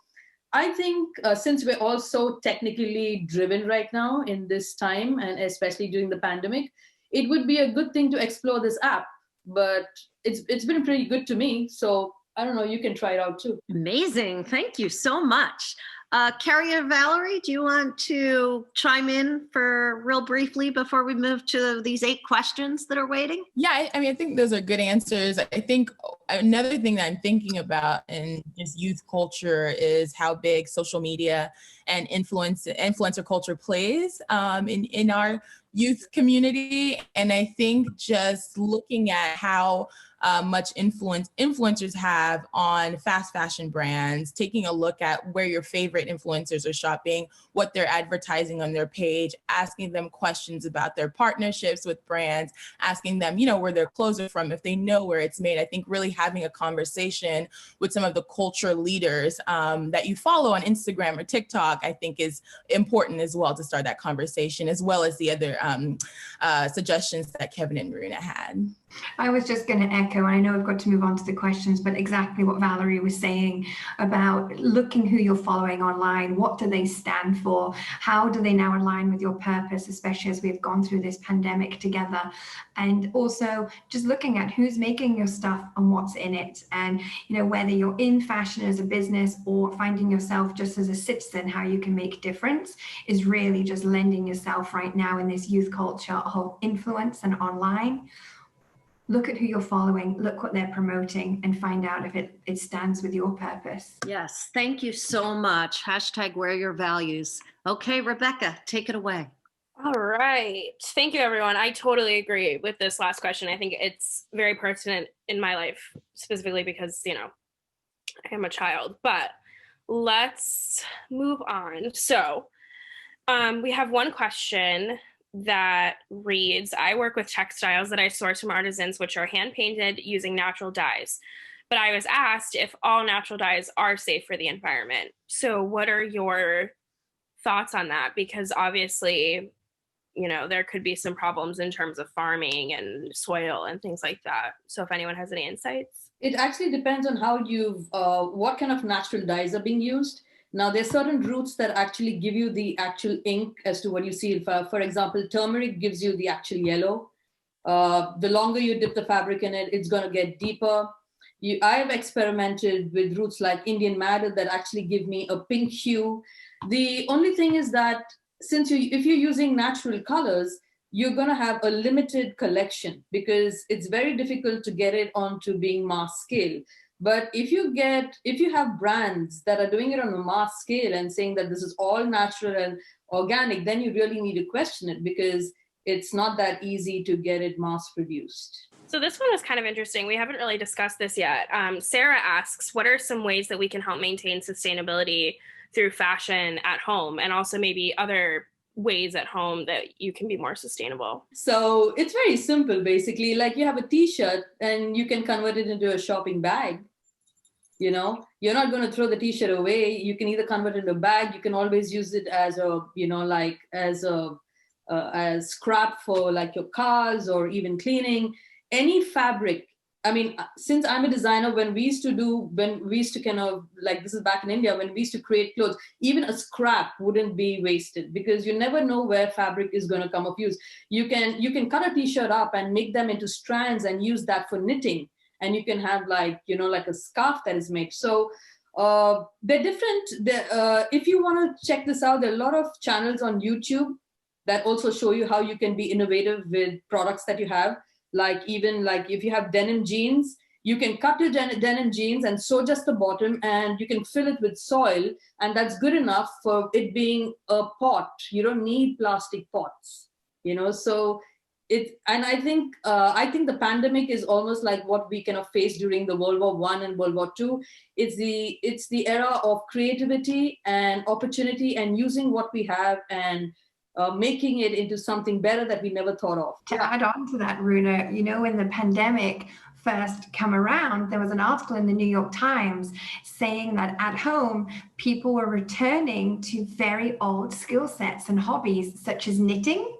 I think since we're all so technically driven right now in this time, and especially during the pandemic, it would be a good thing to explore this app. But it's been pretty good to me. So I don't know, you can try it out too. Amazing. Thank you so much. Kerry or Valerie, do you want to chime in for real briefly before we move to these 8 questions that are waiting? Yeah, I mean, I think those are good answers. I think another thing that I'm thinking about in just youth culture is how big social media and influencer culture plays in our youth community. And I think just looking at how much influence influencers have on fast fashion brands, taking a look at where your favorite influencers are shopping, what they're advertising on their page, asking them questions about their partnerships with brands, asking them, where their clothes are from, if they know where it's made. I think really having a conversation with some of the culture leaders that you follow on Instagram or TikTok, I think is important as well to start that conversation, as well as the other suggestions that Kevin and Runa had. I was just going to echo, and I know we've got to move on to the questions, but exactly what Valerie was saying about looking who you're following online. What do they stand for? How do they now align with your purpose, especially as we've gone through this pandemic together? And also just looking at who's making your stuff and what's in it. And, whether you're in fashion as a business or finding yourself just as a citizen, how you can make difference is really just lending yourself right now in this youth culture of influence and online. Look at who you're following, look what they're promoting, and find out if it stands with your purpose. Yes, thank you so much. #wear your values. Okay, Rebecca, take it away. All right. Thank you, everyone. I totally agree with this last question. I think it's very pertinent in my life, specifically because, I am a child. But let's move on. So we have one question that reads, I work with textiles that I source from artisans, which are hand painted using natural dyes. But I was asked if all natural dyes are safe for the environment. So what are your thoughts on that? Because obviously, there could be some problems in terms of farming and soil and things like that. So if anyone has any insights. It actually depends on how what kind of natural dyes are being used. Now, there's certain roots that actually give you the actual ink as to what you see. For example, turmeric gives you the actual yellow. The longer you dip the fabric in it, it's going to get deeper. I have experimented with roots like Indian madder that actually give me a pink hue. The only thing is that if you're using natural colors, you're going to have a limited collection because it's very difficult to get it onto being mass scale. But if you have brands that are doing it on a mass scale and saying that this is all natural and organic, then you really need to question it because it's not that easy to get it mass produced. So this one is kind of interesting. We haven't really discussed this yet. Sarah asks, what are some ways that we can help maintain sustainability through fashion at home, and also maybe other ways at home that you can be more sustainable? So it's very simple, basically. Like you have a t-shirt and you can convert it into a shopping bag. You're not going to throw the t-shirt away. You can either convert it into a bag. You can always use it as as scrap for like your cars or even cleaning. Any fabric. I mean, since I'm a designer, when we used to kind of like, this is back in India, when we used to create clothes, even a scrap wouldn't be wasted because you never know where fabric is going to come of use. You can cut a t-shirt up and make them into strands and use that for knitting. And you can have like a scarf that is made. So they're different. If you want to check this out, there are a lot of channels on YouTube that also show you how you can be innovative with products that you have. Like even like if you have denim jeans, you can cut your denim jeans and sew just the bottom and you can fill it with soil. And that's good enough for it being a pot. You don't need plastic pots, so I think the pandemic is almost like what we kind of faced during the World War I and World War II. It's the era of creativity and opportunity and using what we have and making it into something better that we never thought of. To add on to that, Runa, when the pandemic first come around, there was an article in the New York Times saying that at home, people were returning to very old skill sets and hobbies such as knitting,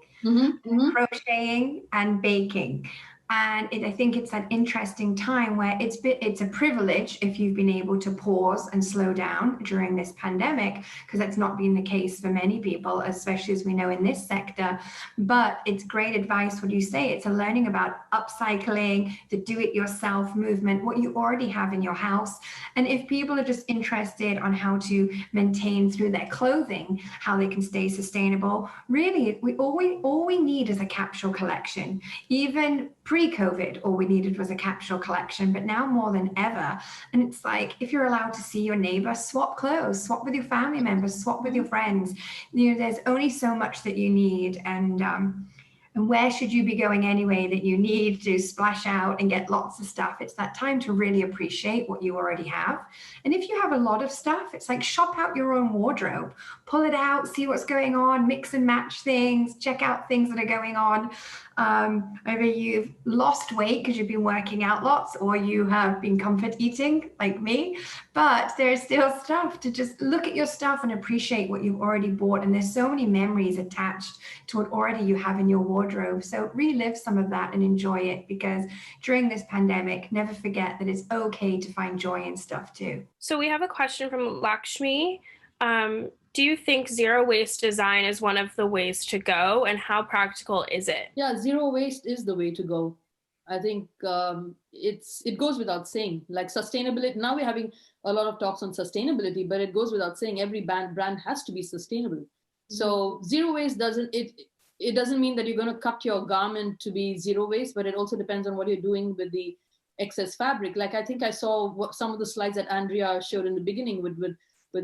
crocheting, and baking. And I think it's an interesting time where it's a privilege if you've been able to pause and slow down during this pandemic, because that's not been the case for many people, especially as we know in this sector. But it's great advice what you say. It's a learning about upcycling, the do-it-yourself movement, what you already have in your house. And if people are just interested on how to maintain through their clothing, how they can stay sustainable, really, all we need is a capsule collection. Even pre-COVID, all we needed was a capsule collection, but now more than ever. And it's like, if you're allowed to see your neighbor, swap clothes, swap with your family members, swap with your friends. You know, there's only so much that you need. And where should you be going anyway that you need to splash out and get lots of stuff? It's that time to really appreciate what you already have. And if you have a lot of stuff, it's like shop out your own wardrobe, pull it out, see what's going on, mix and match things, check out things that are going on. Either you've lost weight because you've been working out lots, or you have been comfort eating like me, but there's still stuff to just look at your stuff and appreciate what you've already bought. And there's so many memories attached to what already you have in your wardrobe. So relive some of that and enjoy it, because during this pandemic, never forget that it's okay to find joy in stuff too. So we have a question from Lakshmi. Do you think zero waste design is one of the ways to go, and how practical is it? Yeah, zero waste is the way to go. I think it goes without saying. Like sustainability, now we're having a lot of talks on sustainability, but it goes without saying every brand has to be sustainable. Mm-hmm. So zero waste doesn't mean that you're going to cut your garment to be zero waste, but it also depends on what you're doing with the excess fabric. Like I think I saw some of the slides that Andrea showed in the beginning with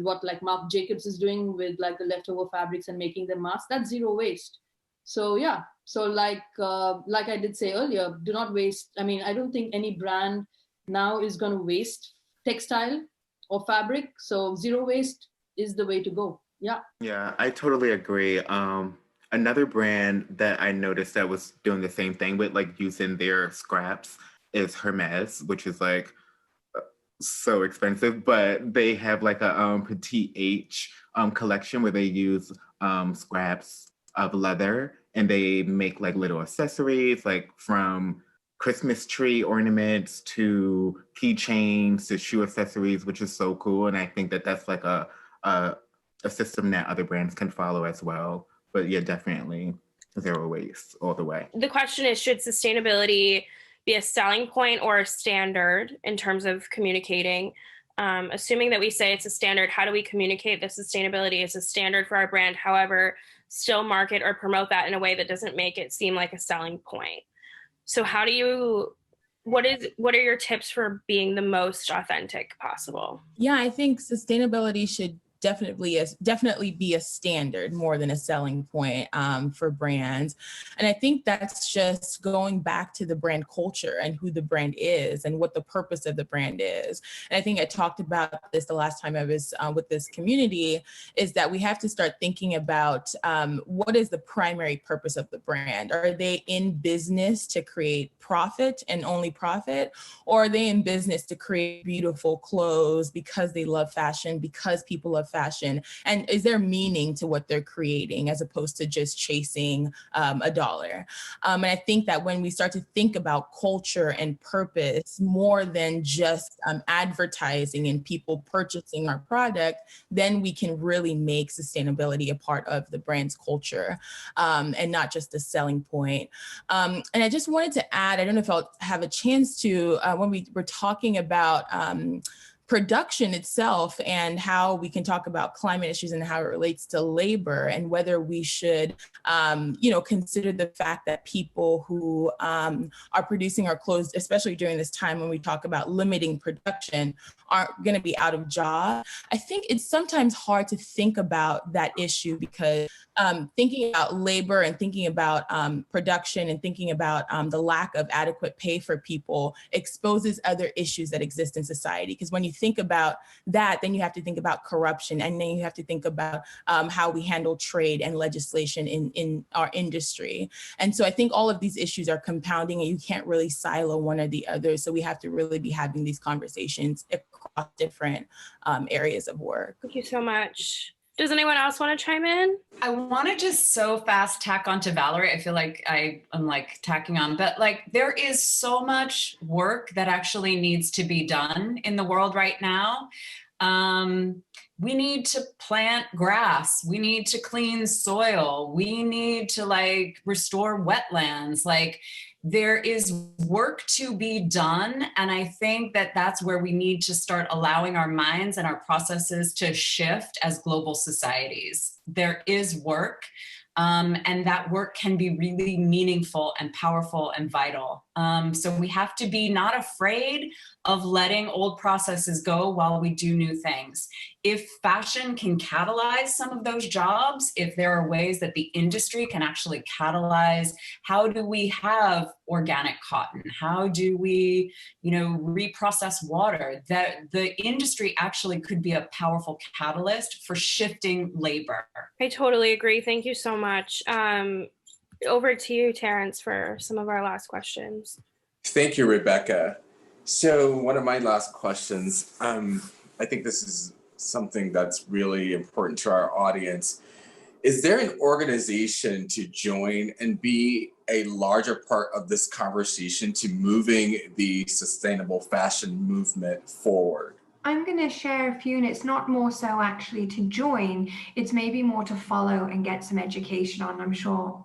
what like Marc Jacobs is doing with like the leftover fabrics and making them masks. That's zero waste. So yeah, so like I did say earlier, do not waste. I mean, I don't think any brand now is going to waste textile or fabric. So zero waste is the way to go. Yeah. Yeah, I totally agree. Another brand that I noticed that was doing the same thing with like using their scraps is Hermes, which is like so expensive, but they have like a Petite H collection where they use scraps of leather, and they make like little accessories, like from Christmas tree ornaments to keychains to shoe accessories, which is so cool. And I think that that's like a system that other brands can follow as well. But yeah, definitely zero waste all the way. The question is, should sustainability be a selling point or a standard in terms of communicating? Assuming that we say it's a standard, how do we communicate the sustainability as a standard for our brand, however, still market or promote that in a way that doesn't make it seem like a selling point? So what are your tips for being the most authentic possible? Yeah, I think sustainability should definitely be a standard more than a selling point for brands. And I think that's just going back to the brand culture and who the brand is and what the purpose of the brand is. And I think I talked about this the last time I was with this community, is that we have to start thinking about what is the primary purpose of the brand? Are they in business to create profit and only profit? Or are they in business to create beautiful clothes because they love fashion, because people love fashion? And is there meaning to what they're creating as opposed to just chasing a dollar? And I think that when we start to think about culture and purpose more than just advertising and people purchasing our product, then we can really make sustainability a part of the brand's culture and not just a selling point. And I just wanted to add, I don't know if I'll have a chance to, when we were talking about production itself and how we can talk about climate issues and how it relates to labor, and whether we should, consider the fact that people who are producing our clothes, especially during this time when we talk about limiting production, aren't going to be out of job. I think it's sometimes hard to think about that issue because thinking about labor and thinking about production and thinking about the lack of adequate pay for people exposes other issues that exist in society. Because when you think about that, then you have to think about corruption, and then you have to think about how we handle trade and legislation in our industry. And so I think all of these issues are compounding, and you can't really silo one or the other. So we have to really be having these conversations across different areas of work. Thank you so much. Does anyone else want to chime in? I want to just so fast tack on to Valerie. I feel like I'm like tacking on, but like there is so much work that actually needs to be done in the world right now. We need to plant grass. We need to clean soil. We need to like restore wetlands. Like there is work to be done. And I think that that's where we need to start allowing our minds and our processes to shift as global societies. There is work. And that work can be really meaningful and powerful and vital. So we have to be not afraid of letting old processes go while we do new things. If fashion can catalyze some of those jobs, if there are ways that the industry can actually catalyze, how do we have organic cotton? How do we, reprocess water? That the industry actually could be a powerful catalyst for shifting labor. I totally agree. Thank you so much. Over to you, Terance, for some of our last questions. Thank you, Rebecca. So one of my last questions, I think this is something that's really important to our audience. Is there an organization to join and be a larger part of this conversation to moving the sustainable fashion movement forward? I'm going to share a few, and it's not more so actually to join, it's maybe more to follow and get some education on. I'm sure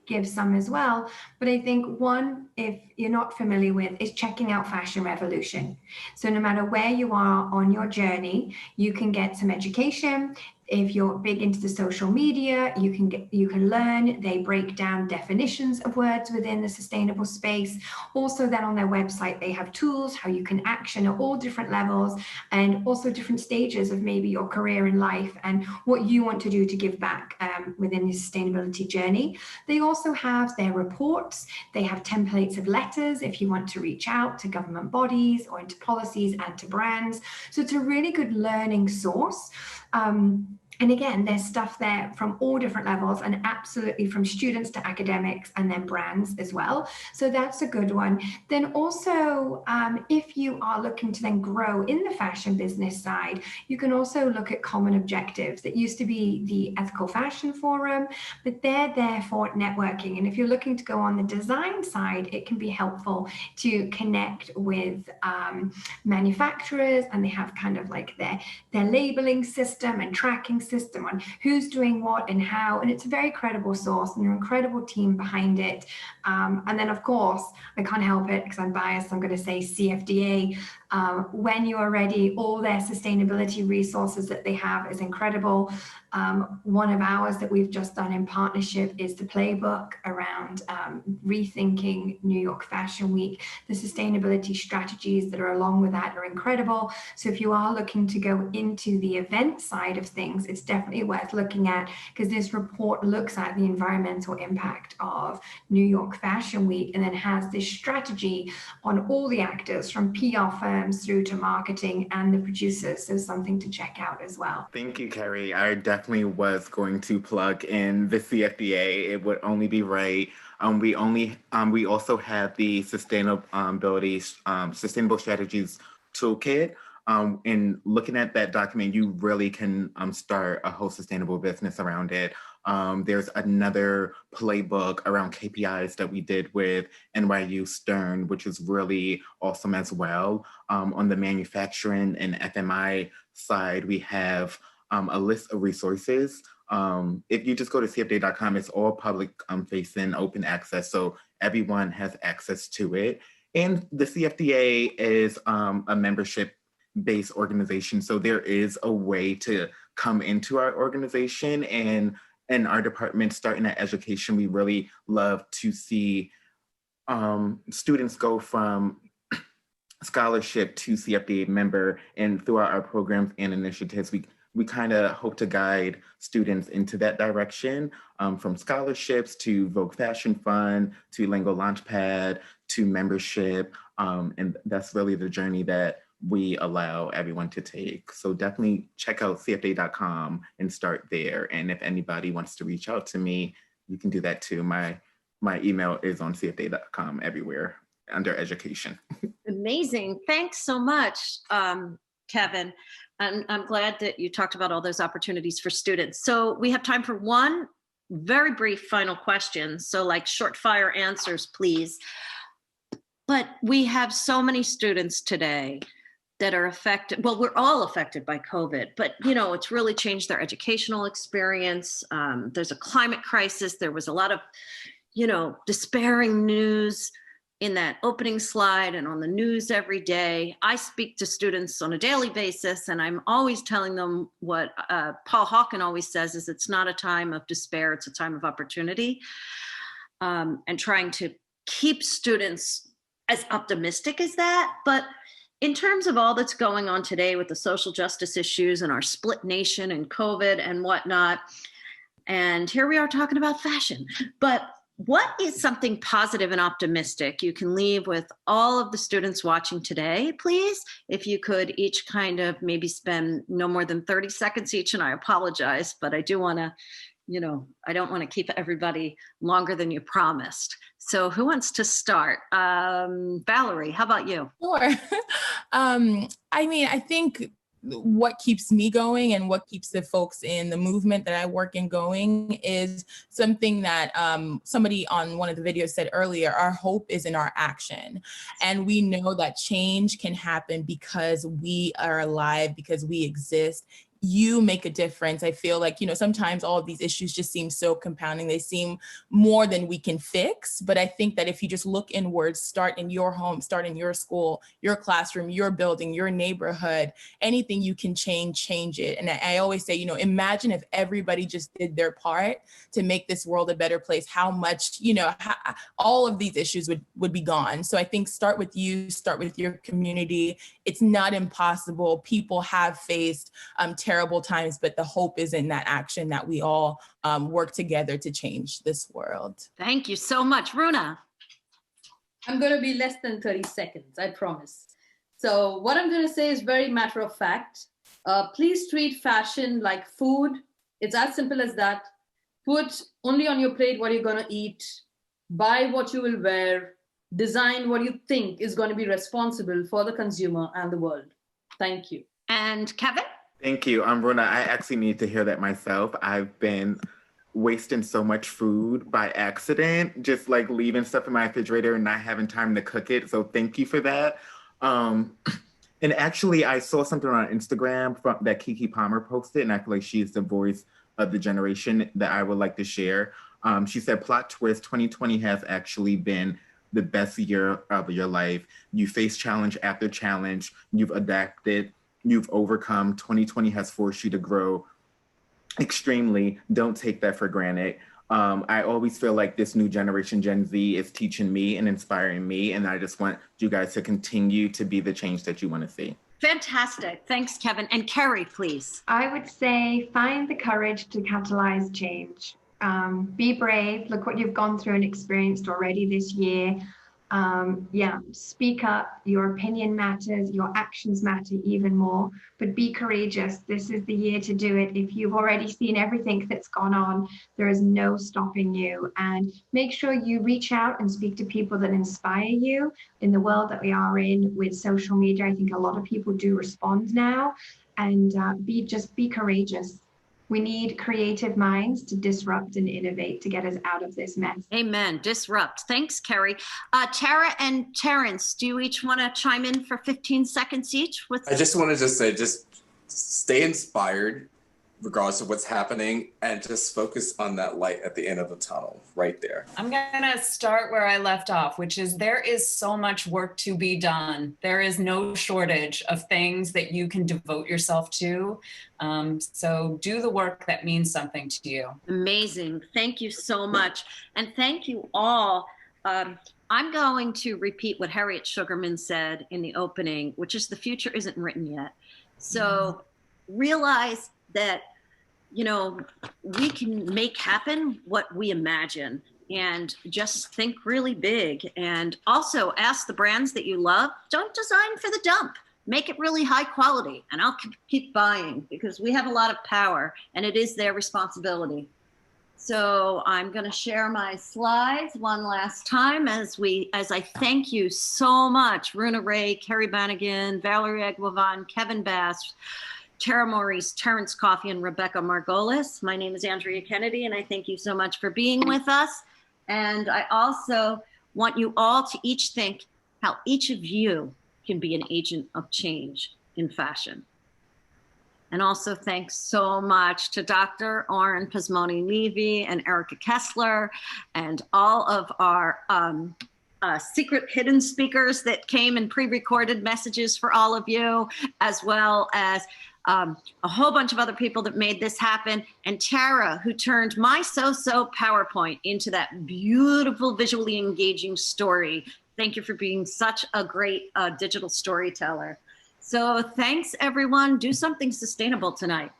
give some as well. But I think one, if you're not familiar with, is checking out Fashion Revolution. So no matter where you are on your journey, you can get some education. If you're big into the social media, you can learn. They break down definitions of words within the sustainable space. Also then on their website, they have tools, how you can action at all different levels and also different stages of maybe your career in life and what you want to do to give back within your sustainability journey. They also have their reports. They have templates of letters if you want to reach out to government bodies or into policies and to brands. So it's a really good learning source. And again, there's stuff there from all different levels and absolutely from students to academics and then brands as well. So that's a good one. Then also, if you are looking to then grow in the fashion business side, you can also look at common objectives. That used to be the Ethical Fashion Forum, but they're there for networking. And if you're looking to go on the design side, it can be helpful to connect with manufacturers, and they have kind of like their labeling system and tracking system on who's doing what and how, and it's a very credible source and an incredible team behind it. And then of course, I can't help it because I'm biased, I'm going to say CFDA. When you are ready, all their sustainability resources that they have is incredible. One of ours that we've just done in partnership is the playbook around rethinking New York Fashion Week. The sustainability strategies that are along with that are incredible. So if you are looking to go into the event side of things, it's definitely worth looking at, because this report looks at the environmental impact of New York Fashion Week and then has this strategy on all the actors from PR firms through to marketing and the producers. So something to check out as well. Thank you, Kerry. I definitely was going to plug in the CFDA. It would only be right. We also have the sustainable strategies toolkit. And looking at that document, you really can start a whole sustainable business around it. There's another playbook around KPIs that we did with NYU Stern, which is really awesome as well. On the manufacturing and FMI side, we have a list of resources. If you just go to CFDA.com, it's all public facing, open access, so everyone has access to it. And the CFDA is a membership-based organization, so there is a way to come into our organization. And in our department, starting at education, we really love to see students go from scholarship to CFDA member, and throughout our programs and initiatives, we kind of hope to guide students into that direction, from scholarships to Vogue Fashion Fund, to Lingo Launchpad, to membership. And that's really the journey that we allow everyone to take. So definitely check out CFDA.com and start there. And if anybody wants to reach out to me, you can do that too. My email is on CFDA.com everywhere under education. Amazing. Thanks so much, Kevin. I'm glad that you talked about all those opportunities for students. So we have time for one very brief final question. So like short fire answers, please. But we have so many students today that are affected. Well, we're all affected by COVID, but it's really changed their educational experience. There's a climate crisis. There was a lot of, despairing news in that opening slide and on the news every day. I speak to students on a daily basis, and I'm always telling them what Paul Hawken always says is it's not a time of despair, it's a time of opportunity, and trying to keep students as optimistic as that. But in terms of all that's going on today with the social justice issues and our split nation and COVID and whatnot, and here we are talking about fashion, but what is something positive and optimistic you can leave with all of the students watching today, please? If you could each kind of maybe spend no more than 30 seconds each, and I apologize, but I do want to, I don't want to keep everybody longer than you promised. So who wants to start? Valerie, how about you? Sure. I think what keeps me going and what keeps the folks in the movement that I work in going is something that somebody on one of the videos said earlier: our hope is in our action. And we know that change can happen because we are alive, because we exist. You make a difference. I feel like, sometimes all of these issues just seem so compounding. They seem more than we can fix. But I think that if you just look inwards, start in your home, start in your school, your classroom, your building, your neighborhood, anything you can change it. And I always say, imagine if everybody just did their part to make this world a better place, how much, all of these issues would be gone. So I think start with you, start with your community. It's not impossible. People have faced terrible times, but the hope is in that action that we all work together to change this world. Thank you so much. Runa. I'm going to be less than 30 seconds, I promise. So what I'm going to say is very matter of fact. Please treat fashion like food. It's as simple as that. Put only on your plate what you're going to eat. Buy what you will wear. Design what you think is going to be responsible for the consumer and the world. Thank you. And Kevin? Thank you. Runa, I actually need to hear that myself. I've been wasting so much food by accident, just like leaving stuff in my refrigerator and not having time to cook it. So thank you for that. And actually, I saw something on Instagram that Kiki Palmer posted, and I feel like she's the voice of the generation that I would like to share. She said, plot twist, 2020 has actually been the best year of your life. You face challenge after challenge. You've adapted. You've overcome. 2020 has forced you to grow extremely. Don't take that for granted. I always feel like this new generation, Gen Z, is teaching me and inspiring me. And I just want you guys to continue to be the change that you want to see. Fantastic. Thanks, Kevin. And Kerry, please. I would say find the courage to catalyze change. Be brave. Look what you've gone through and experienced already this year. Speak up. Your opinion matters. Your actions matter even more. But be courageous. This is the year to do it. If you've already seen everything that's gone on, there is no stopping you. And make sure you reach out and speak to people that inspire you. In the world that we are in with social media, I think a lot of people do respond now. And be courageous. We need creative minds to disrupt and innovate to get us out of this mess. Amen. Disrupt. Thanks, Kerry. Tara and Terance, do you each want to chime in for 15 seconds each? I just want to say, just stay inspired regardless of what's happening, and just focus on that light at the end of the tunnel right there. I'm gonna start where I left off, which is there is so much work to be done. There is no shortage of things that you can devote yourself to. So do the work that means something to you. Amazing. Thank you so much. And thank you all. I'm going to repeat what Harriet Sugarman said in the opening, which is the future isn't written yet. So realize that, we can make happen what we imagine, and just think really big. And also ask the brands that you love, don't design for the dump. Make it really high quality, and I'll keep buying, because we have a lot of power and it is their responsibility. So I'm going to share my slides one last time as I thank you so much, Runa Ray, Kerry Bannigan, Valerie Eguavoen, Kevin Bass, Tara Maurice, Terance Coffee, and Rebecca Margolis. My name is Andrea Kennedy, and I thank you so much for being with us. And I also want you all to each think how each of you can be an agent of change in fashion. And also thanks so much to Dr. Oren Pasmoni-Levy and Erica Kessler and all of our secret hidden speakers that came and pre-recorded messages for all of you, as well as a whole bunch of other people that made this happen. And Tara, who turned my so-so PowerPoint into that beautiful, visually engaging story. Thank you for being such a great digital storyteller. So thanks, everyone. Do something sustainable tonight.